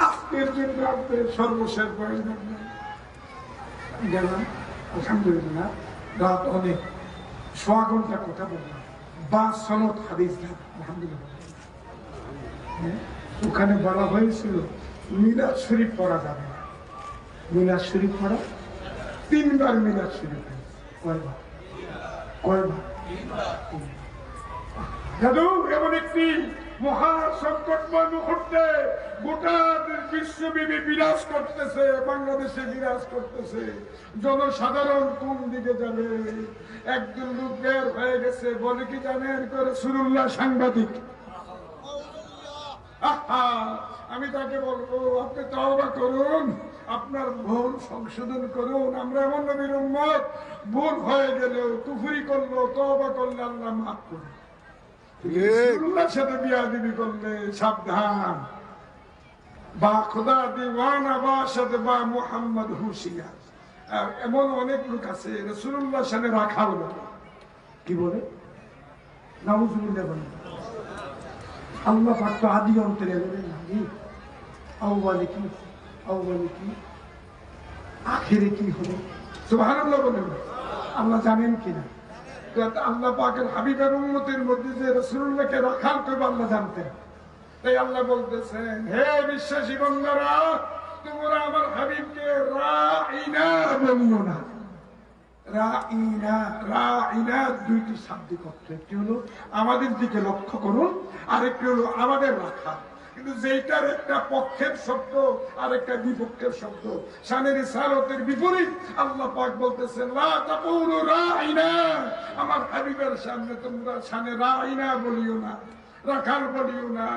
আজকের দিন রাত্রে সর্বশেষ বয়স গেলাম। আলহামদুলিল্লাহ রাত অনেক 6 ঘন্টা কথা বললাম, 5 সনদ হাদিস। আলহামদুলিল্লাহ ওখানে বলা হয়েছিল মিলাদ শরীফ পড়া যাবে না। মিলাদ শরীফ পড়া 3 বার মিলাদ শরীফ। কয়বার? দাদু, এমন একটি মহা সংকটময় মুহূর্তে গোটা বিশ্বব্যাপী বিরাজ করতেছে, বাংলাদেশে বিরাজ করতেছে। জনসাধারণ কোন দিকে যাবে? একজন লোক বের হয়ে গেছে, বলে কি জানেন? রাসূলুল্লাহ সাংবাদিক। আমি তাকে বলবো, আপনি তওবা করুন, আপনার ভুল সংশোধন করুন। আমরা এমন নবীর উম্মত, ভুল হয়ে গেলেও কুফরি করলো তওবা করলে আল্লাহ মাফ করে। রাসূলুল্লাহর সাথে বিয়াদবি করলে সাবধান। বা খোদা দিওয়ানা বা সাথে বা মুহাম্মদ হুশিয়ার। এমন অনেক লোক আছে রাসূলুল্লাহর সাথে রাখাল বলে। কি বলে? নাউজুবিল্লাহ বলে। আল্লাহ পাক তো আদি অন্তরে বলেন নাকি আউয়ালে কি, আউয়ালে কি, আখিরে কি হবে? সুবহানাল্লাহ বলেন। আল্লাহ জানেন কিনা? আল্লাহ পাকের হাবিবের উম্মতের মধ্যে যে রাসূলুল্লাহকে রাখাল করবে আল্লাহ জানতেন। তাই আল্লাহ বলতেছেন, হে বিশ্বাসী বান্দারা, তোমরা আমার হাবিবকে রাঈনা বলিও না। রাঈনা, রাঈনা দুইটি শাব্দিক অর্থ। একটি হলো আমাদের দিকে লক্ষ্য করুন, আরেকটি হলো আমাদের রাখা। কিন্তু যেটার একটা পক্ষের শব্দ আর একটা বিপক্ষের শব্দ, শানে রিসালাতের বিপরীত। আল্লাহ পাক বলতেছেন, লা তাকুলু রাঈনা, আমার হাবিবের সামনে তোমরা শানে রাঈনা বলিও না, রাখাল বলিও না।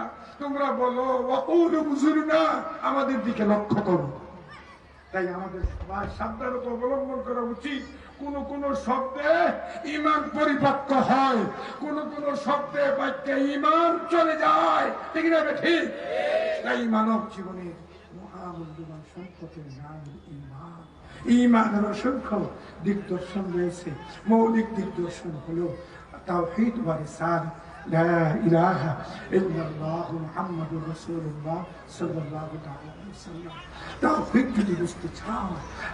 তোমরা বলো ওয়াকুলু বুজুরনা, আমাদের দিকে লক্ষ্য করো। তাই আমাদের সবাই সাবধানতা অবলম্বন করা উচিত। কোন কোন শব্দে ঈমান পরিপক্ক হয়, কোন কোন শব্দে বাক্যে ঈমান চলে যায়, ঠিক না? ঠিক। তাই মানব জীবনের মহামূল্যবান সম্পদের নাম ঈমান। ঈমানের অসংখ্য দিগদর্শন রয়েছে। মৌলিক দিগদর্শন হলো তাওহীদ ওয়া রিসালাত, লা ইলাহা ইল্লাল্লাহু মুহাম্মাদুর রাসূলুল্লাহ সাল্লাল্লাহু আলাইহি ওয়াসাল্লাম। তাওহীদ যদি বুঝতে চান,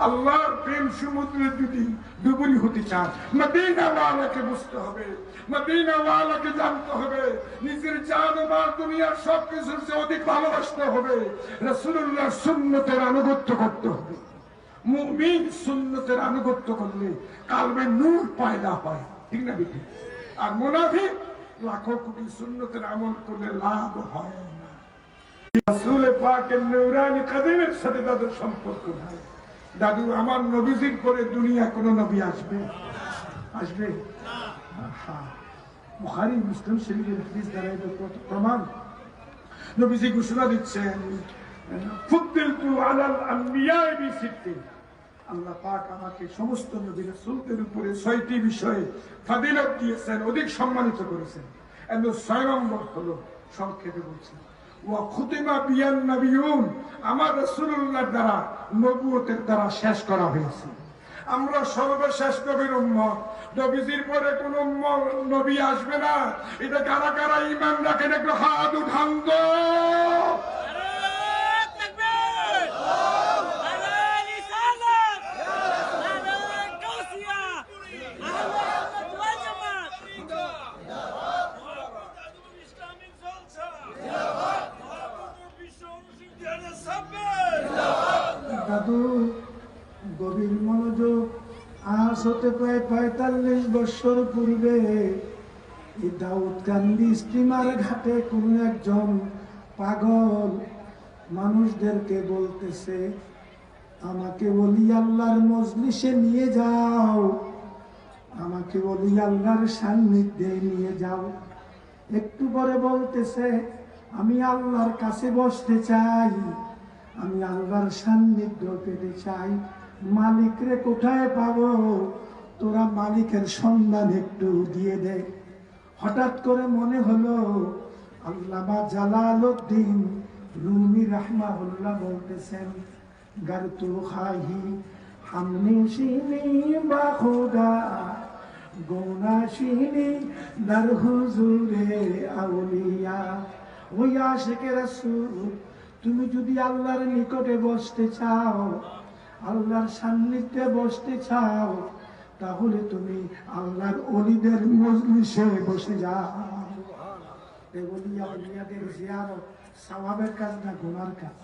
আল্লাহর প্রেম সমুদ্রে যদি ডুবুরি হতে চান, মদিনাওয়ালাকে বুঝতে হবে, মদিনাওয়ালাকে জানতে হবে, নিজের জান ও মাল দুনিয়ার সবকিছুর চেয়ে অধিক ভালোবাসতে হবে, রাসূলুল্লাহর সুন্নতের আনুগত্য করতে হবে। মুমিন সুন্নতের আনুগত্য করলে কালবে নূর পয়দা হয়, ঠিক না বেটি? আর মুনাফিক লাখো কোটি সুন্নতের আমল করলে লাভ হয় না। রাসূল পাকের নূরানি কদমের সাথে তাদের সম্পর্ক নাই। দাদু, আমার নবীজির পরে দুনিয়া কোন নবী আসবে? আসবে না। বুখারী মুসলিম শরীফের হাদিস দ্বারা প্রমাণ। নবীজি ঘোষণা দিচ্ছেন, ফুদ্দিলতু আলাল আম্বিয়া বিসিত্তিন। আল্লাহ পাক আমাকে সমস্ত নবী রাসূলদের উপরে 6টি বিষয়ে ফাদিলত দিয়েছেন, অধিক সম্মানিত করেছেন। এর 6 নম্বর হলো, সংক্ষেপে বলছি, ওয়া খুতিমা বিয়ান নবিয়ুন, আমার রাসূলুল্লাহর দ্বারা নবুয়তের দ্বারা শেষ করা হয়েছে। আমরা সর্বশেষ নবীর উম্মত। নবীজির পরে কোন নবী আসবে না। এটা কারা কারা ঈমান রাখেন একটু হাত উঠান তো। দাদু, গভীর মনোযোগ। আজ হতে প্রায় 45 বছর পূর্বে এই দাউদকান্দি স্টিমার ঘাটে কোন একজন পাগল মানুষদেরকে বলতেছে, আমাকে ওলি আল্লাহর মজলিসে নিয়ে যাও, আমাকে ওলি আল্লাহর সান্নিধ্যে নিয়ে যাও। একটু পরে বলতেছে, আমি আল্লাহর কাছে বসতে চাই, আমি আল্লাহর সান্নিধ্য পেতে চাই। মালিকরে কোথায় পাবো? তোরা মালিকের সন্ধান একটু দিয়ে দে। হঠাৎ করে মনে হলো আল্লামা জালালউদ্দিন রুমি রাহমাহুল্লাহ বলতেছেন, গারতু খাহি হামনিশিনি বা খুদা গোনাশিনি দার হুজুরে আউলিয়া। ওই আশিকে রাসূল, তুমি যদি আল্লাহর নিকটে বসতে চাও, আল্লাহর সান্নিধ্যে বসতে চাও, তাহলে তুমি আল্লাহর ওলিদের মজলিসে বসে যাও। ওলিয়াদের জিয়ারত সওয়াবের কাজ না গুনার কাজ?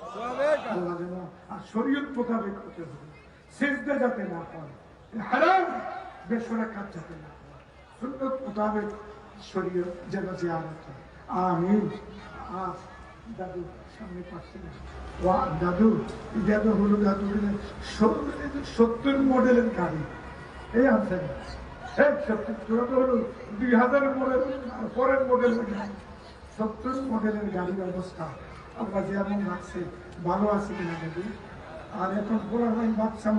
আল্লাহ যেন আর শরীয়ত মোতাবেক হতে হবে, সিজদা যাতে না হয়, হারাম বেশরাকাত যাতে না হয়, সুন্নত মোতাবেক শরীয়ত যেন জিয়ারত হয়। আমিন। দাদু সামনে পাশে দাদু, দাদু হলো দাদু 70 মডেলের গাড়ি, এই আছে 70 হলো 2000 মডেল পরের মডেলের গাড়ি, 70 মডেলের গাড়ির অবস্থা আমরা যেমন রাখছে, ভালো আছে কিনা দাদু? আর এখন বলা হয় বাচ্চা